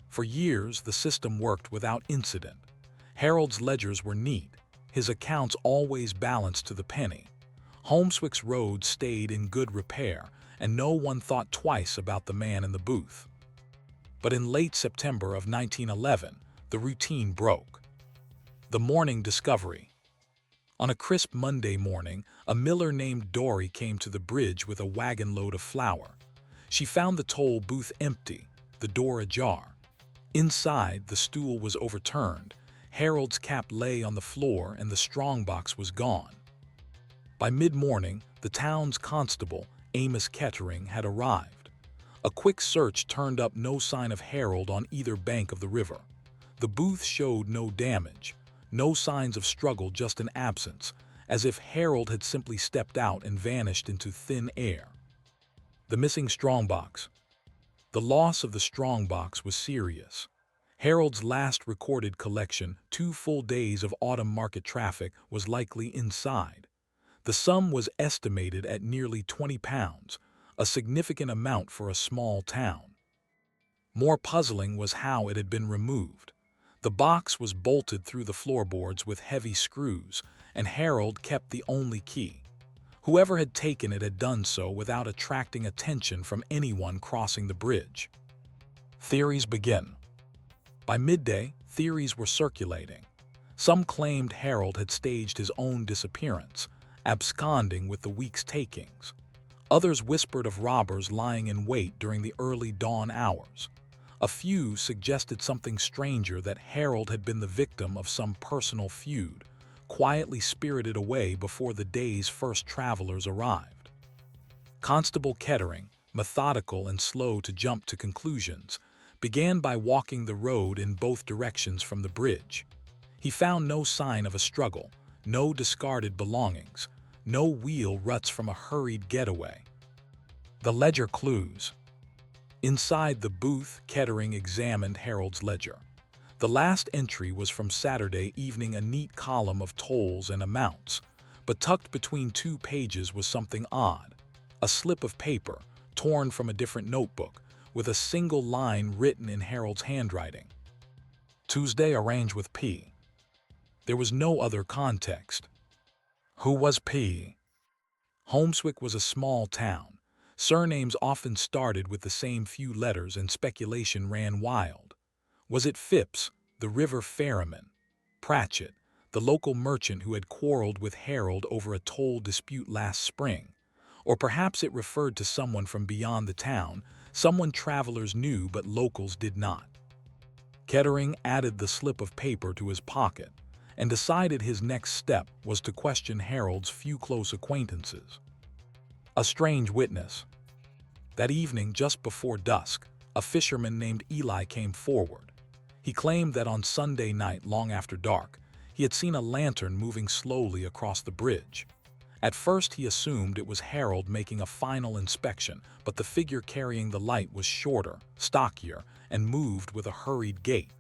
For years, the system worked without incident. Harold's ledgers were neat, his accounts always balanced to the penny. Holmeswick's road stayed in good repair, and no one thought twice about the man in the booth. But in late September of 1911, the routine broke. The morning discovery. On a crisp Monday morning, a miller named Dory came to the bridge with a wagon load of flour. She found the toll booth empty, the door ajar. Inside, the stool was overturned, Harold's cap lay on the floor, and the strongbox was gone. By mid-morning, the town's constable, Amos Kettering, had arrived. A quick search turned up no sign of Harold on either bank of the river. The booth showed no damage, no signs of struggle, just an absence, as if Harold had simply stepped out and vanished into thin air. The missing strongbox. The loss of the strongbox was serious. Harold's last recorded collection, 2 full days of autumn market traffic, was likely inside. The sum was estimated at nearly £20, a significant amount for a small town. More puzzling was how it had been removed. The box was bolted through the floorboards with heavy screws, and Harold kept the only key. Whoever had taken it had done so without attracting attention from anyone crossing the bridge. Theories begin. By midday, theories were circulating. Some claimed Harold had staged his own disappearance, absconding with the week's takings. Others whispered of robbers lying in wait during the early dawn hours. A few suggested something stranger, that Harold had been the victim of some personal feud, quietly spirited away before the day's first travelers arrived. Constable Kettering, methodical and slow to jump to conclusions, began by walking the road in both directions from the bridge. He found no sign of a struggle, no discarded belongings, no wheel ruts from a hurried getaway. The ledger clues. Inside the booth, Kettering examined Harold's ledger. The last entry was from Saturday evening, a neat column of tolls and amounts, but tucked between 2 pages was something odd. A slip of paper, torn from a different notebook, with a single line written in Harold's handwriting. Tuesday, arrange with P. There was no other context. Who was P? Holmeswick was a small town. Surnames often started with the same few letters, and speculation ran wild. Was it Phipps, the river ferryman? Pratchett, the local merchant who had quarreled with Harold over a toll dispute last spring? Or perhaps it referred to someone from beyond the town, someone travelers knew but locals did not. Kettering added the slip of paper to his pocket and decided his next step was to question Harold's few close acquaintances. A strange witness. That evening, just before dusk, a fisherman named Eli came forward. He claimed that on Sunday night, long after dark, he had seen a lantern moving slowly across the bridge. At first he assumed it was Harold making a final inspection, but the figure carrying the light was shorter, stockier, and moved with a hurried gait.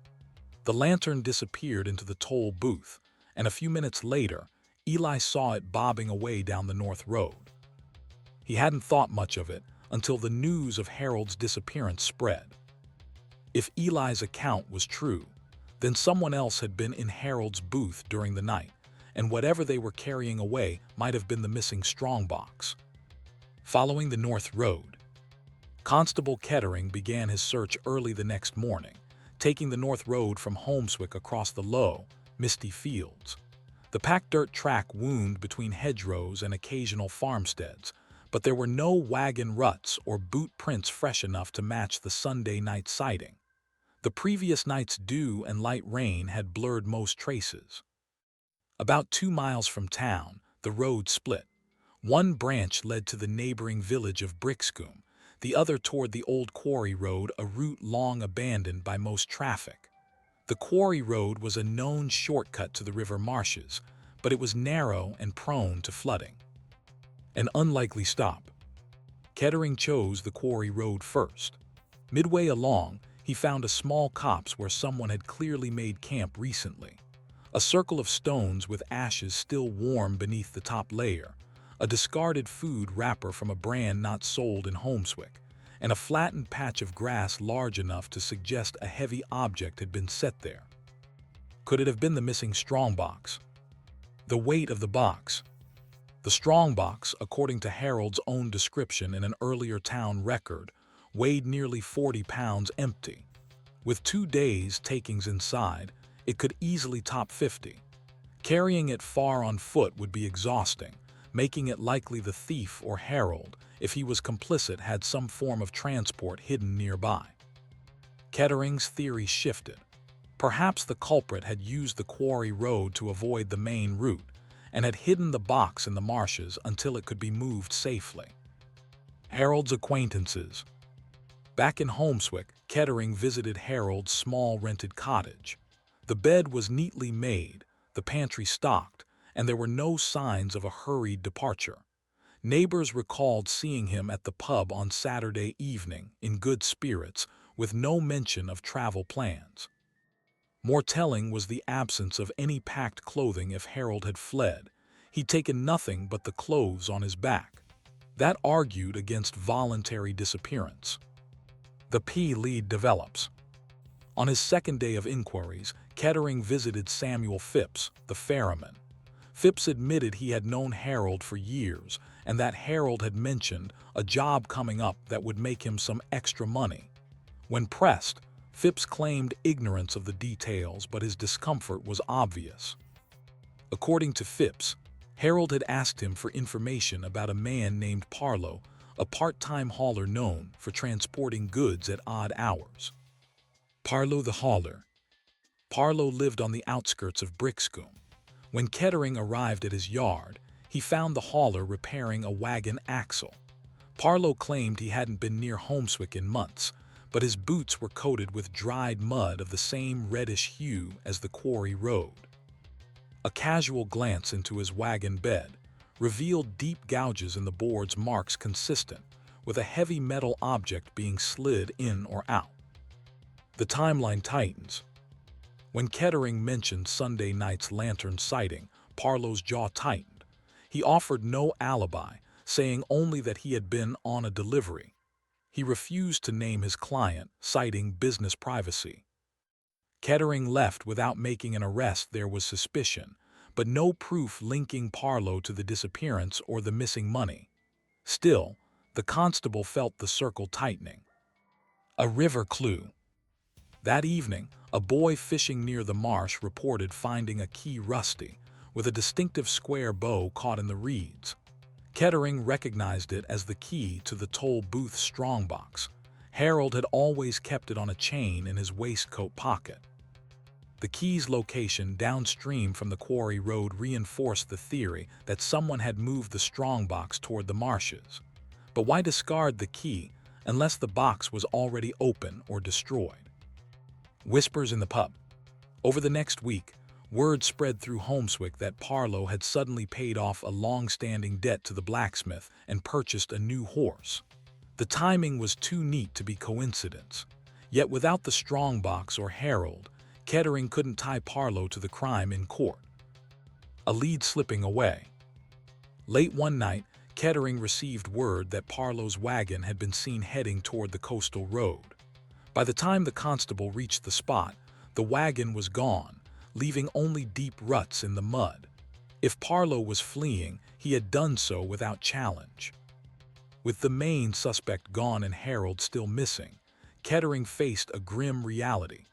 The lantern disappeared into the toll booth, and a few minutes later, Eli saw it bobbing away down the north road. He hadn't thought much of it until the news of Harold's disappearance spread. If Eli's account was true, then someone else had been in Harold's booth during the night, and whatever they were carrying away might have been the missing strongbox. Following the north road, Constable Kettering began his search early the next morning, taking the north road from Holmeswick across the low, misty fields. The packed dirt track wound between hedgerows and occasional farmsteads, but there were no wagon ruts or boot prints fresh enough to match the Sunday night sighting. The previous night's dew and light rain had blurred most traces. About 2 miles from town, the road split. One branch led to the neighboring village of Brixcombe, the other toward the old quarry road, a route long abandoned by most traffic. The quarry road was a known shortcut to the river marshes, but it was narrow and prone to flooding. An unlikely stop. Kettering chose the quarry road first. Midway along, he found a small copse where someone had clearly made camp recently. A circle of stones with ashes still warm beneath the top layer, a discarded food wrapper from a brand not sold in Holmeswick, and a flattened patch of grass large enough to suggest a heavy object had been set there. Could it have been the missing strongbox? The weight of the box. The strongbox, according to Harold's own description in an earlier town record, weighed nearly 40 pounds empty. With 2 days' takings inside, it could easily top 50. Carrying it far on foot would be exhausting, making it likely the thief or Harold, if he was complicit, had some form of transport hidden nearby. Kettering's theory shifted. Perhaps the culprit had used the quarry road to avoid the main route and had hidden the box in the marshes until it could be moved safely. Harold's acquaintances. Back in Holmeswick, Kettering visited Harold's small rented cottage. The bed was neatly made, the pantry stocked, and there were no signs of a hurried departure. Neighbors recalled seeing him at the pub on Saturday evening, in good spirits, with no mention of travel plans. More telling was the absence of any packed clothing. If Harold had fled, he'd taken nothing but the clothes on his back. That argued against voluntary disappearance. The P lead develops. On his second day of inquiries, Kettering visited Samuel Phipps, the ferryman. Phipps admitted he had known Harold for years and that Harold had mentioned a job coming up that would make him some extra money. When pressed, Phipps claimed ignorance of the details, but his discomfort was obvious. According to Phipps, Harold had asked him for information about a man named Parlow, a part-time hauler known for transporting goods at odd hours. Parlow the hauler. Parlow lived on the outskirts of Brixcombe. When Kettering arrived at his yard, he found the hauler repairing a wagon axle. Parlow claimed he hadn't been near Holmeswick in months, but his boots were coated with dried mud of the same reddish hue as the quarry road. A casual glance into his wagon bed revealed deep gouges in the board's marks consistent with a heavy metal object being slid in or out. The timeline tightens. When Kettering mentioned Sunday night's lantern sighting, Parlow's jaw tightened. He offered no alibi, saying only that he had been on a delivery. He refused to name his client, citing business privacy. Kettering left without making an arrest. There was suspicion, but no proof linking Parlow to the disappearance or the missing money. Still, the constable felt the circle tightening. A river clue. That evening, a boy fishing near the marsh reported finding a key rusty, with a distinctive square bow caught in the reeds. Kettering recognized it as the key to the toll booth strongbox. Harold had always kept it on a chain in his waistcoat pocket. The key's location downstream from the quarry road reinforced the theory that someone had moved the strongbox toward the marshes. But why discard the key unless the box was already open or destroyed? Whispers in the pub. Over the next week, word spread through Holmeswick that Parlow had suddenly paid off a long-standing debt to the blacksmith and purchased a new horse. The timing was too neat to be coincidence. Yet without the strongbox or Harold, Kettering couldn't tie Parlow to the crime in court. A lead slipping away. Late one night, Kettering received word that Parlow's wagon had been seen heading toward the coastal road. By the time the constable reached the spot, the wagon was gone, leaving only deep ruts in the mud. If Parlow was fleeing, he had done so without challenge. With the main suspect gone and Harold still missing, Kettering faced a grim reality.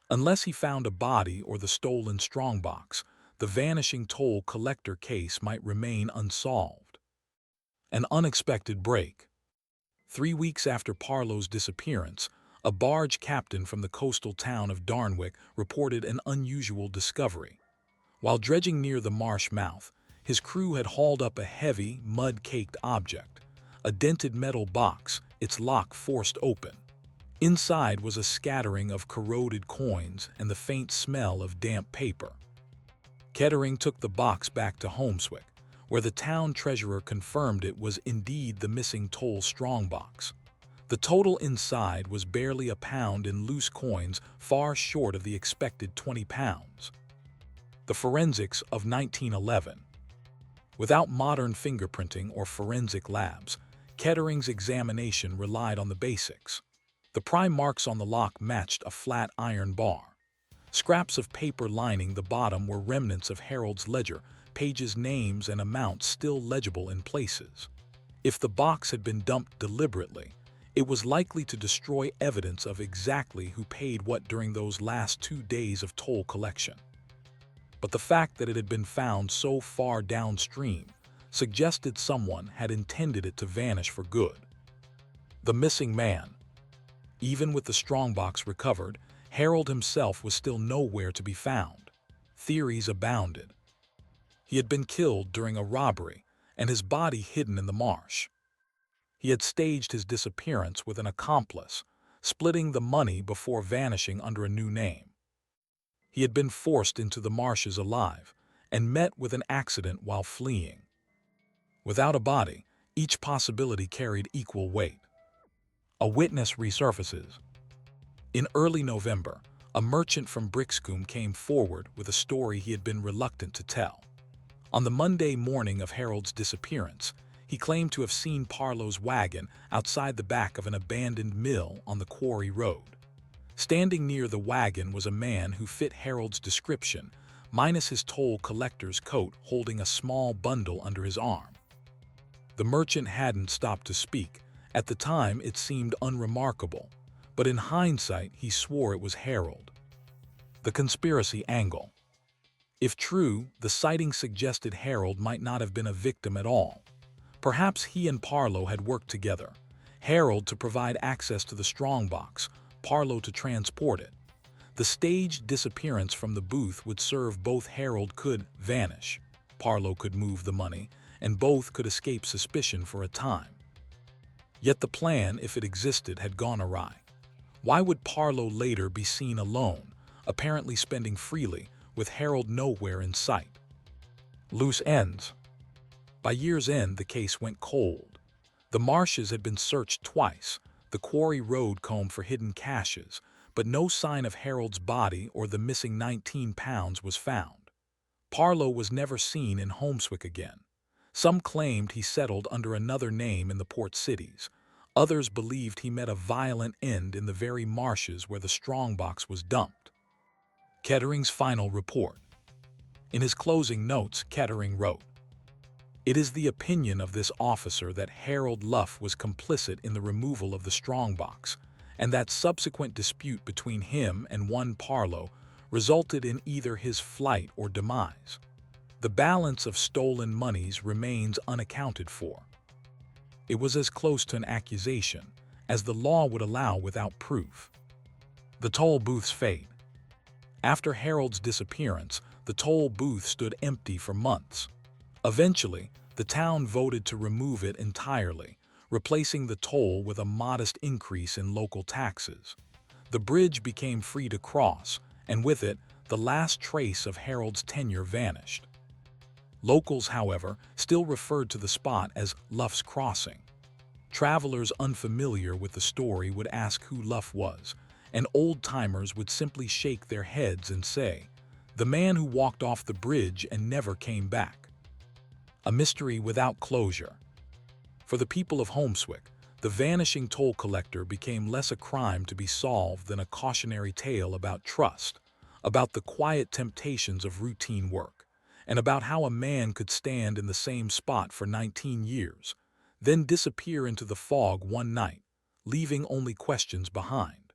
Unless he found a body or the stolen strongbox, the vanishing toll collector case might remain unsolved. An unexpected break. 3 weeks after Parlow's disappearance, A barge captain from the coastal town of Darnwick reported an unusual discovery. While dredging near the marsh mouth, his crew had hauled up a heavy, mud-caked object, a dented metal box, its lock forced open. Inside was a scattering of corroded coins and the faint smell of damp paper. Kettering took the box back to Holmeswick, where the town treasurer confirmed it was indeed the missing toll strongbox. The total inside was barely £1 in loose coins, far short of the expected £20. The forensics of 1911. Without modern fingerprinting or forensic labs, Kettering's examination relied on the basics. The prime marks on the lock matched a flat iron bar. Scraps of paper lining the bottom were remnants of Harold's ledger, pages, names, and amounts still legible in places. If the box had been dumped deliberately, it was likely to destroy evidence of exactly who paid what during those last 2 days of toll collection. But the fact that it had been found so far downstream suggested someone had intended it to vanish for good. The missing man. Even with the strongbox recovered, Harold himself was still nowhere to be found. Theories abounded. He had been killed during a robbery and his body hidden in the marsh. He had staged his disappearance with an accomplice, splitting the money before vanishing under a new name. He had been forced into the marshes alive and met with an accident while fleeing. Without a body, each possibility carried equal weight. A witness resurfaces. In early November, a merchant from Brixcombe came forward with a story he had been reluctant to tell. On the Monday morning of Harold's disappearance, he claimed to have seen Parlow's wagon outside the back of an abandoned mill on the quarry road. Standing near the wagon was a man who fit Harold's description, minus his toll collector's coat, holding a small bundle under his arm. The merchant hadn't stopped to speak. At the time, it seemed unremarkable, but in hindsight, he swore it was Harold. The conspiracy angle. If true, the sighting suggested Harold might not have been a victim at all. Perhaps he and Parlow had worked together, Harold to provide access to the strongbox, Parlow to transport it. The staged disappearance from the booth would serve both. Harold could vanish, Parlow could move the money, and both could escape suspicion for a time. Yet the plan, if it existed, had gone awry. Why would Parlow later be seen alone, apparently spending freely, with Harold nowhere in sight? Loose ends. By year's end, the case went cold. The marshes had been searched twice, the quarry road combed for hidden caches, but no sign of Harold's body or the missing £19 was found. Parlow was never seen in Holmeswick again. Some claimed he settled under another name in the port cities. Others believed he met a violent end in the very marshes where the strongbox was dumped. Kettering's final report. In his closing notes, Kettering wrote, "It is the opinion of this officer that Harold Luff was complicit in the removal of the strongbox, and that subsequent dispute between him and one Parlow resulted in either his flight or demise. The balance of stolen monies remains unaccounted for. It was as close to an accusation as the law would allow without proof." The toll booth's fate. After Harold's disappearance, the toll booth stood empty for months. Eventually, the town voted to remove it entirely, replacing the toll with a modest increase in local taxes. The bridge became free to cross, and with it, the last trace of Harold's tenure vanished. Locals, however, still referred to the spot as Luff's Crossing. Travelers unfamiliar with the story would ask who Luff was, and old-timers would simply shake their heads and say, "The man who walked off the bridge and never came back." A mystery without closure. For the people of Holmeswick, the vanishing toll collector became less a crime to be solved than a cautionary tale about trust, about the quiet temptations of routine work, and about how a man could stand in the same spot for 19 years, then disappear into the fog one night, leaving only questions behind.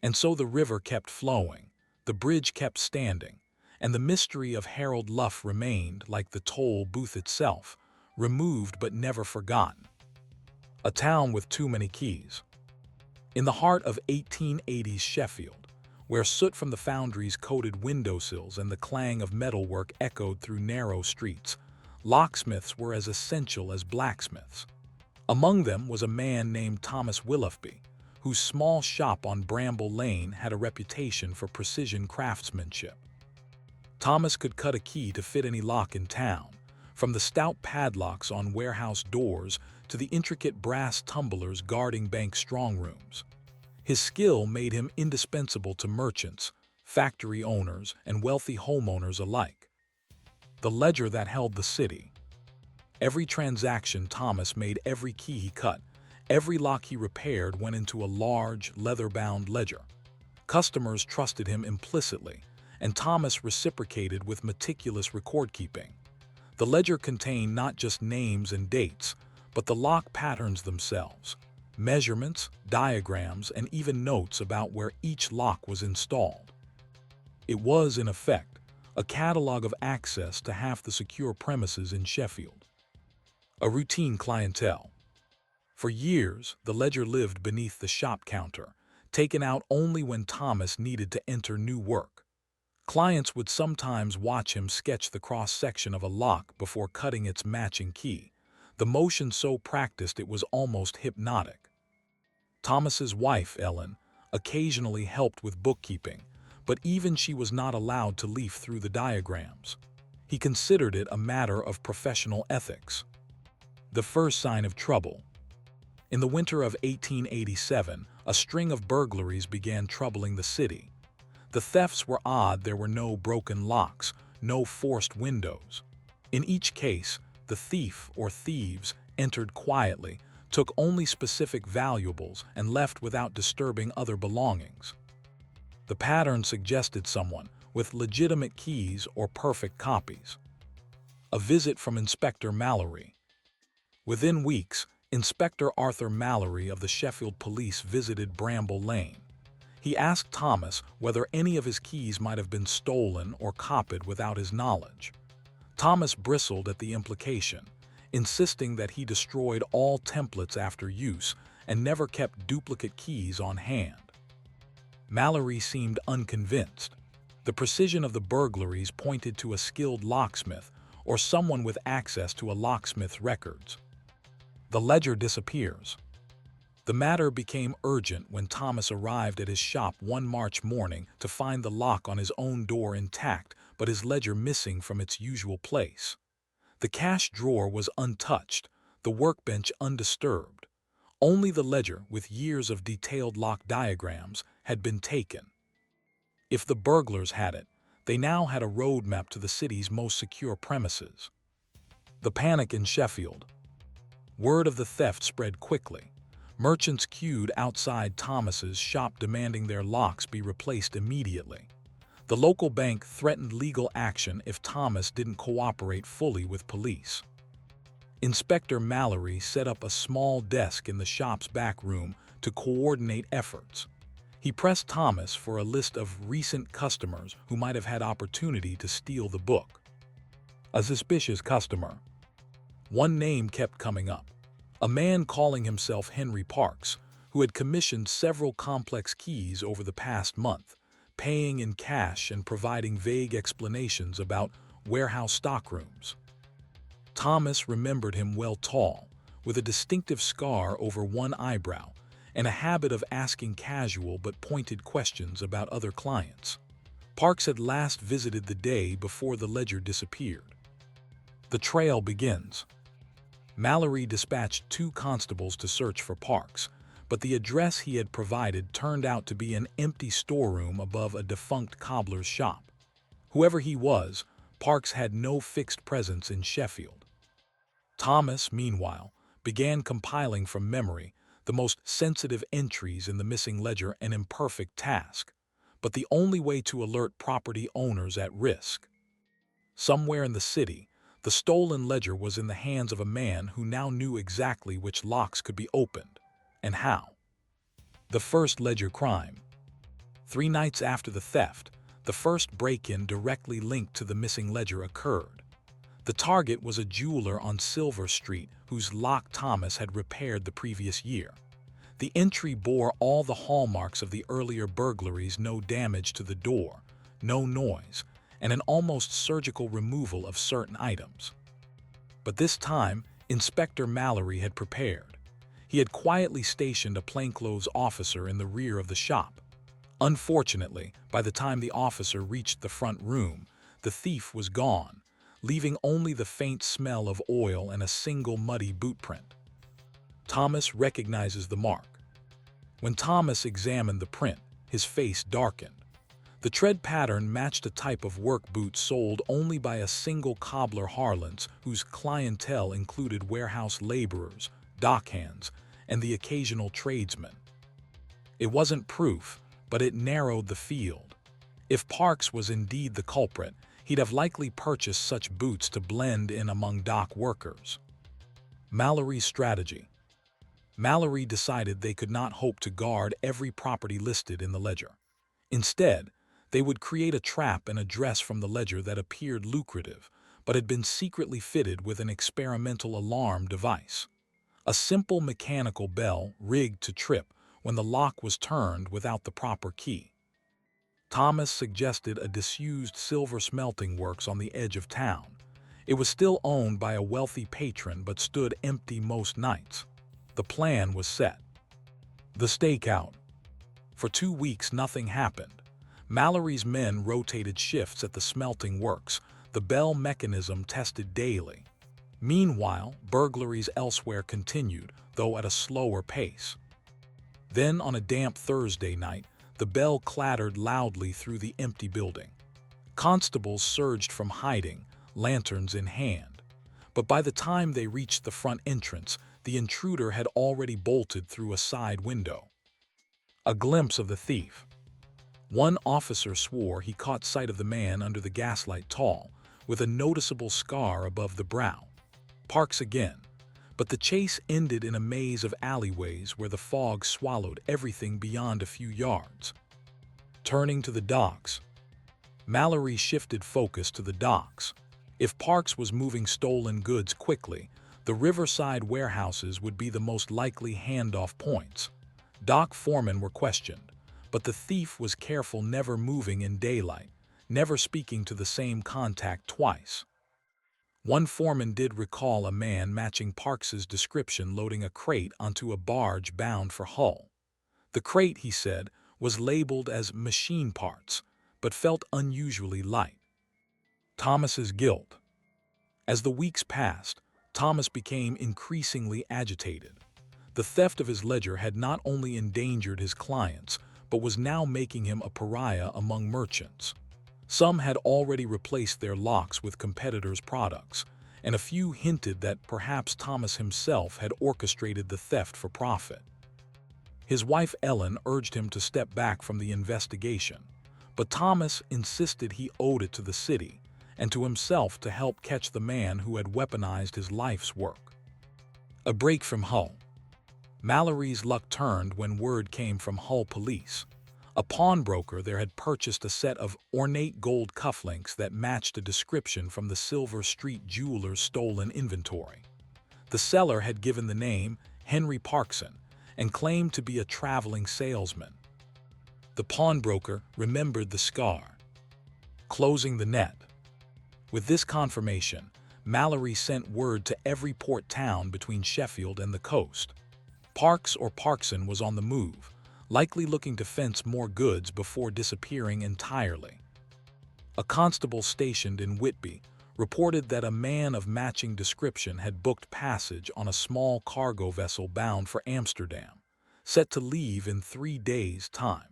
And so the river kept flowing, the bridge kept standing, and the mystery of Harold Luff remained, like the toll booth itself, removed but never forgotten. A town with too many keys. In the heart of 1880s Sheffield, where soot from the foundries coated windowsills and the clang of metalwork echoed through narrow streets, locksmiths were as essential as blacksmiths. Among them was a man named Thomas Willoughby, whose small shop on Bramble Lane had a reputation for precision craftsmanship. Thomas could cut a key to fit any lock in town, from the stout padlocks on warehouse doors to the intricate brass tumblers guarding bank strongrooms. His skill made him indispensable to merchants, factory owners, and wealthy homeowners alike. The ledger that held the city. Every transaction Thomas made, every key he cut, every lock he repaired went into a large, leather-bound ledger. Customers trusted him implicitly, and Thomas reciprocated with meticulous record-keeping. The ledger contained not just names and dates, but the lock patterns themselves, measurements, diagrams, and even notes about where each lock was installed. It was, in effect, a catalog of access to half the secure premises in Sheffield. A routine clientele. For years, the ledger lived beneath the shop counter, taken out only when Thomas needed to enter new work. Clients would sometimes watch him sketch the cross-section of a lock before cutting its matching key, the motion so practiced it was almost hypnotic. Thomas's wife, Ellen, occasionally helped with bookkeeping, but even she was not allowed to leaf through the diagrams. He considered it a matter of professional ethics. The first sign of trouble. In the winter of 1887, a string of burglaries began troubling the city. The thefts were odd. There were no broken locks, no forced windows. In each case, the thief or thieves entered quietly, took only specific valuables, and left without disturbing other belongings. The pattern suggested someone with legitimate keys or perfect copies. A visit from Inspector Mallory. Within weeks, Inspector Arthur Mallory of the Sheffield Police visited Bramble Lane. He asked Thomas whether any of his keys might have been stolen or copied without his knowledge. Thomas bristled at the implication, insisting that he destroyed all templates after use and never kept duplicate keys on hand. Mallory seemed unconvinced. The precision of the burglaries pointed to a skilled locksmith or someone with access to a locksmith's records. The ledger disappears. The matter became urgent when Thomas arrived at his shop one March morning to find the lock on his own door intact, but his ledger missing from its usual place. The cash drawer was untouched, the workbench undisturbed. Only the ledger, with years of detailed lock diagrams, had been taken. If the burglars had it, they now had a roadmap to the city's most secure premises. The panic in Sheffield. Word of the theft spread quickly. Merchants queued outside Thomas's shop demanding their locks be replaced immediately. The local bank threatened legal action if Thomas didn't cooperate fully with police. Inspector Mallory set up a small desk in the shop's back room to coordinate efforts. He pressed Thomas for a list of recent customers who might have had opportunity to steal the book. A suspicious customer. One name kept coming up. A man calling himself Henry Parks, who had commissioned several complex keys over the past month, paying in cash and providing vague explanations about warehouse stockrooms. Thomas remembered him well. Tall, with a distinctive scar over one eyebrow, and a habit of asking casual but pointed questions about other clients. Parks had last visited the day before the ledger disappeared. The trail begins. Mallory dispatched 2 constables to search for Parks, but the address he had provided turned out to be an empty storeroom above a defunct cobbler's shop. Whoever he was, Parks had no fixed presence in Sheffield. Thomas, meanwhile, began compiling from memory the most sensitive entries in the missing ledger, an imperfect task, but the only way to alert property owners at risk. Somewhere in the city, the stolen ledger was in the hands of a man who now knew exactly which locks could be opened, and how. The first ledger crime. 3 nights after the theft, the first break-in directly linked to the missing ledger occurred. The target was a jeweler on Silver Street whose lock Thomas had repaired the previous year. The entry bore all the hallmarks of the earlier burglaries: no damage to the door, no noise, and an almost surgical removal of certain items. But this time, Inspector Mallory had prepared. He had quietly stationed a plainclothes officer in the rear of the shop. Unfortunately, by the time the officer reached the front room, the thief was gone, leaving only the faint smell of oil and a single muddy boot print. Thomas recognizes the mark. When Thomas examined the print, his face darkened. The tread pattern matched a type of work boot sold only by a single cobbler harlot whose clientele included warehouse laborers, dockhands, and the occasional tradesman. It wasn't proof, but it narrowed the field. If Parks was indeed the culprit, he'd have likely purchased such boots to blend in among dock workers. Mallory's strategy. Mallory decided they could not hope to guard every property listed in the ledger. Instead, they would create a trap and address from the ledger that appeared lucrative, but had been secretly fitted with an experimental alarm device. A simple mechanical bell rigged to trip when the lock was turned without the proper key. Thomas suggested a disused silver smelting works on the edge of town. It was still owned by a wealthy patron but stood empty most nights. The plan was set. The stakeout. For 2 weeks nothing happened. Mallory's men rotated shifts at the smelting works, the bell mechanism tested daily. Meanwhile, burglaries elsewhere continued, though at a slower pace. Then, on a damp Thursday night, the bell clattered loudly through the empty building. Constables surged from hiding, lanterns in hand. But by the time they reached the front entrance, the intruder had already bolted through a side window. A glimpse of the thief. One officer swore he caught sight of the man under the gaslight, tall, with a noticeable scar above the brow. Parks again. But the chase ended in a maze of alleyways where the fog swallowed everything beyond a few yards. Turning to the docks. Mallory shifted focus to the docks. If Parks was moving stolen goods quickly, the riverside warehouses would be the most likely handoff points. Dock foremen were questioned, but the thief was careful, never moving in daylight, never speaking to the same contact twice. One foreman did recall a man matching Parks's description loading a crate onto a barge bound for Hull. The crate, he said, was labeled as machine parts, but felt unusually light. Thomas's guilt. As the weeks passed, Thomas became increasingly agitated. The theft of his ledger had not only endangered his clients, but was now making him a pariah among merchants. Some had already replaced their locks with competitors' products, and a few hinted that perhaps Thomas himself had orchestrated the theft for profit. His wife Ellen urged him to step back from the investigation, but Thomas insisted he owed it to the city and to himself to help catch the man who had weaponized his life's work. A break from Hull. Mallory's luck turned when word came from Hull police. A pawnbroker there had purchased a set of ornate gold cufflinks that matched a description from the Silver Street jeweler's stolen inventory. The seller had given the name Henry Parkson and claimed to be a traveling salesman. The pawnbroker remembered the scar. Closing the net. With this confirmation, Mallory sent word to every port town between Sheffield and the coast. Parks or Parkson was on the move, likely looking to fence more goods before disappearing entirely. A constable stationed in Whitby reported that a man of matching description had booked passage on a small cargo vessel bound for Amsterdam, set to leave in 3 days' time.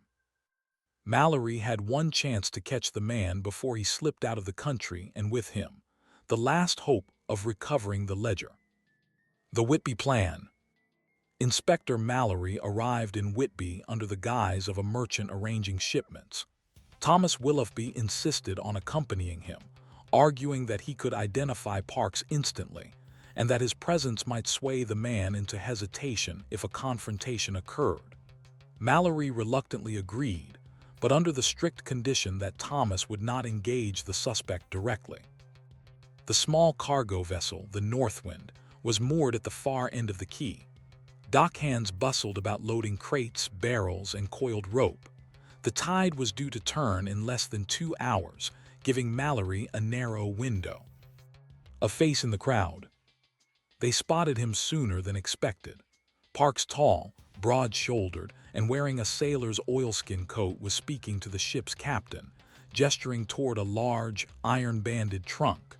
Mallory had one chance to catch the man before he slipped out of the country, and with him, the last hope of recovering the ledger. The Whitby plan. Inspector Mallory arrived in Whitby under the guise of a merchant arranging shipments. Thomas Willoughby insisted on accompanying him, arguing that he could identify Parks instantly, and that his presence might sway the man into hesitation if a confrontation occurred. Mallory reluctantly agreed, but under the strict condition that Thomas would not engage the suspect directly. The small cargo vessel, the Northwind, was moored at the far end of the quay. Dockhands bustled about loading crates, barrels, and coiled rope. The tide was due to turn in less than 2 hours, giving Mallory a narrow window. A face in the crowd. They spotted him sooner than expected. Parks, tall, broad-shouldered, and wearing a sailor's oilskin coat, was speaking to the ship's captain, gesturing toward a large, iron-banded trunk.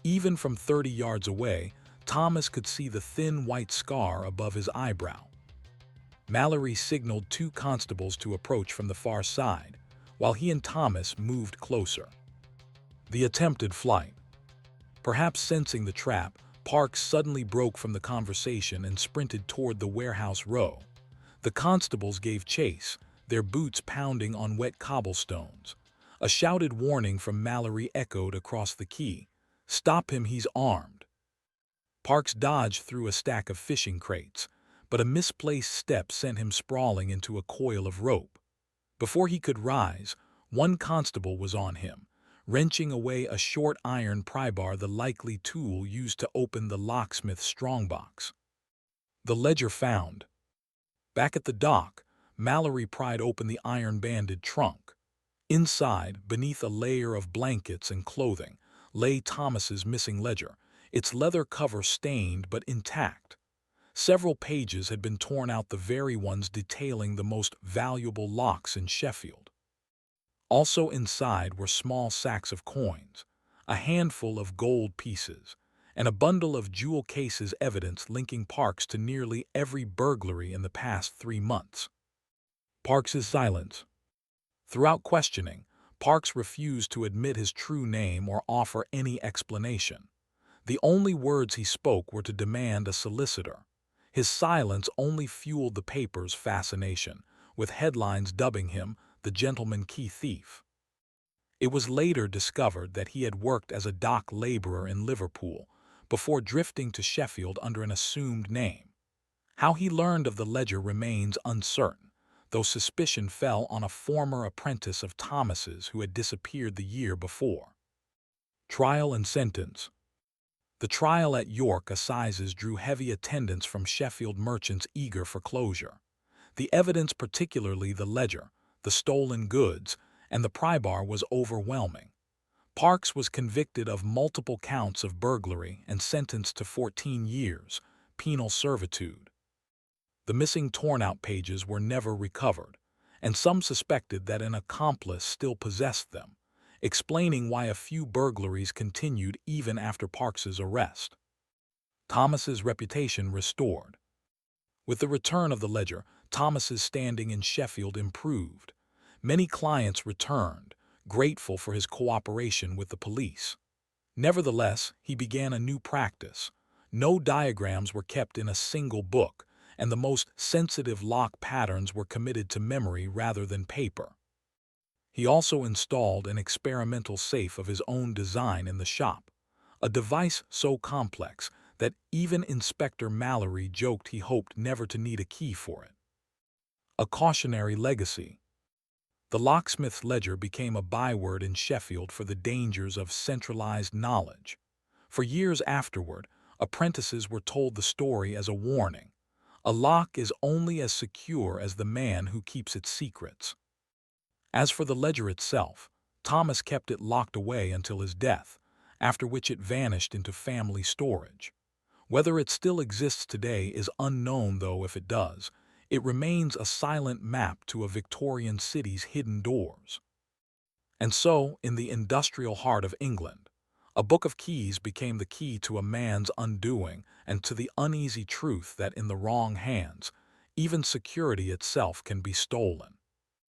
Even from 30 yards away, Thomas could see the thin white scar above his eyebrow. Mallory signaled 2 constables to approach from the far side, while he and Thomas moved closer. The attempted flight. Perhaps sensing the trap, Parks suddenly broke from the conversation and sprinted toward the warehouse row. The constables gave chase, their boots pounding on wet cobblestones. A shouted warning from Mallory echoed across the quay. "Stop him, he's armed." Parks dodged through a stack of fishing crates, but a misplaced step sent him sprawling into a coil of rope. Before he could rise, one constable was on him, wrenching away a short iron prybar, the likely tool used to open the locksmith's strongbox. The ledger found. Back at the dock, Mallory pried open the iron-banded trunk. Inside, beneath a layer of blankets and clothing, lay Thomas's missing ledger, its leather cover stained but intact. Several pages had been torn out, the very ones detailing the most valuable locks in Sheffield. Also inside were small sacks of coins, a handful of gold pieces, and a bundle of jewel cases, evidence linking Parks to nearly every burglary in the past 3 months. Parks's silence. Throughout questioning, Parks refused to admit his true name or offer any explanation. The only words he spoke were to demand a solicitor. His silence only fueled the paper's fascination, with headlines dubbing him the gentleman key thief. It was later discovered that he had worked as a dock laborer in Liverpool, before drifting to Sheffield under an assumed name. How he learned of the ledger remains uncertain, though suspicion fell on a former apprentice of Thomas's who had disappeared the year before. Trial and sentence. The trial at York Assizes drew heavy attendance from Sheffield merchants eager for closure. The evidence, particularly the ledger, the stolen goods, and the prybar, was overwhelming. Parks was convicted of multiple counts of burglary and sentenced to 14 years, penal servitude. The missing torn-out pages were never recovered, and some suspected that an accomplice still possessed them, explaining why a few burglaries continued even after Parks's arrest. Thomas's reputation restored. With the return of the ledger, Thomas's standing in Sheffield improved. Many clients returned, grateful for his cooperation with the police. Nevertheless, he began a new practice. No diagrams were kept in a single book, and the most sensitive lock patterns were committed to memory rather than paper. He also installed an experimental safe of his own design in the shop, a device so complex that even Inspector Mallory joked he hoped never to need a key for it. A cautionary legacy. The locksmith's ledger became a byword in Sheffield for the dangers of centralized knowledge. For years afterward, apprentices were told the story as a warning. A lock is only as secure as the man who keeps its secrets. As for the ledger itself, Thomas kept it locked away until his death, after which it vanished into family storage. Whether it still exists today is unknown, though if it does, it remains a silent map to a Victorian city's hidden doors. And so, in the industrial heart of England, a book of keys became the key to a man's undoing and to the uneasy truth that in the wrong hands, even security itself can be stolen.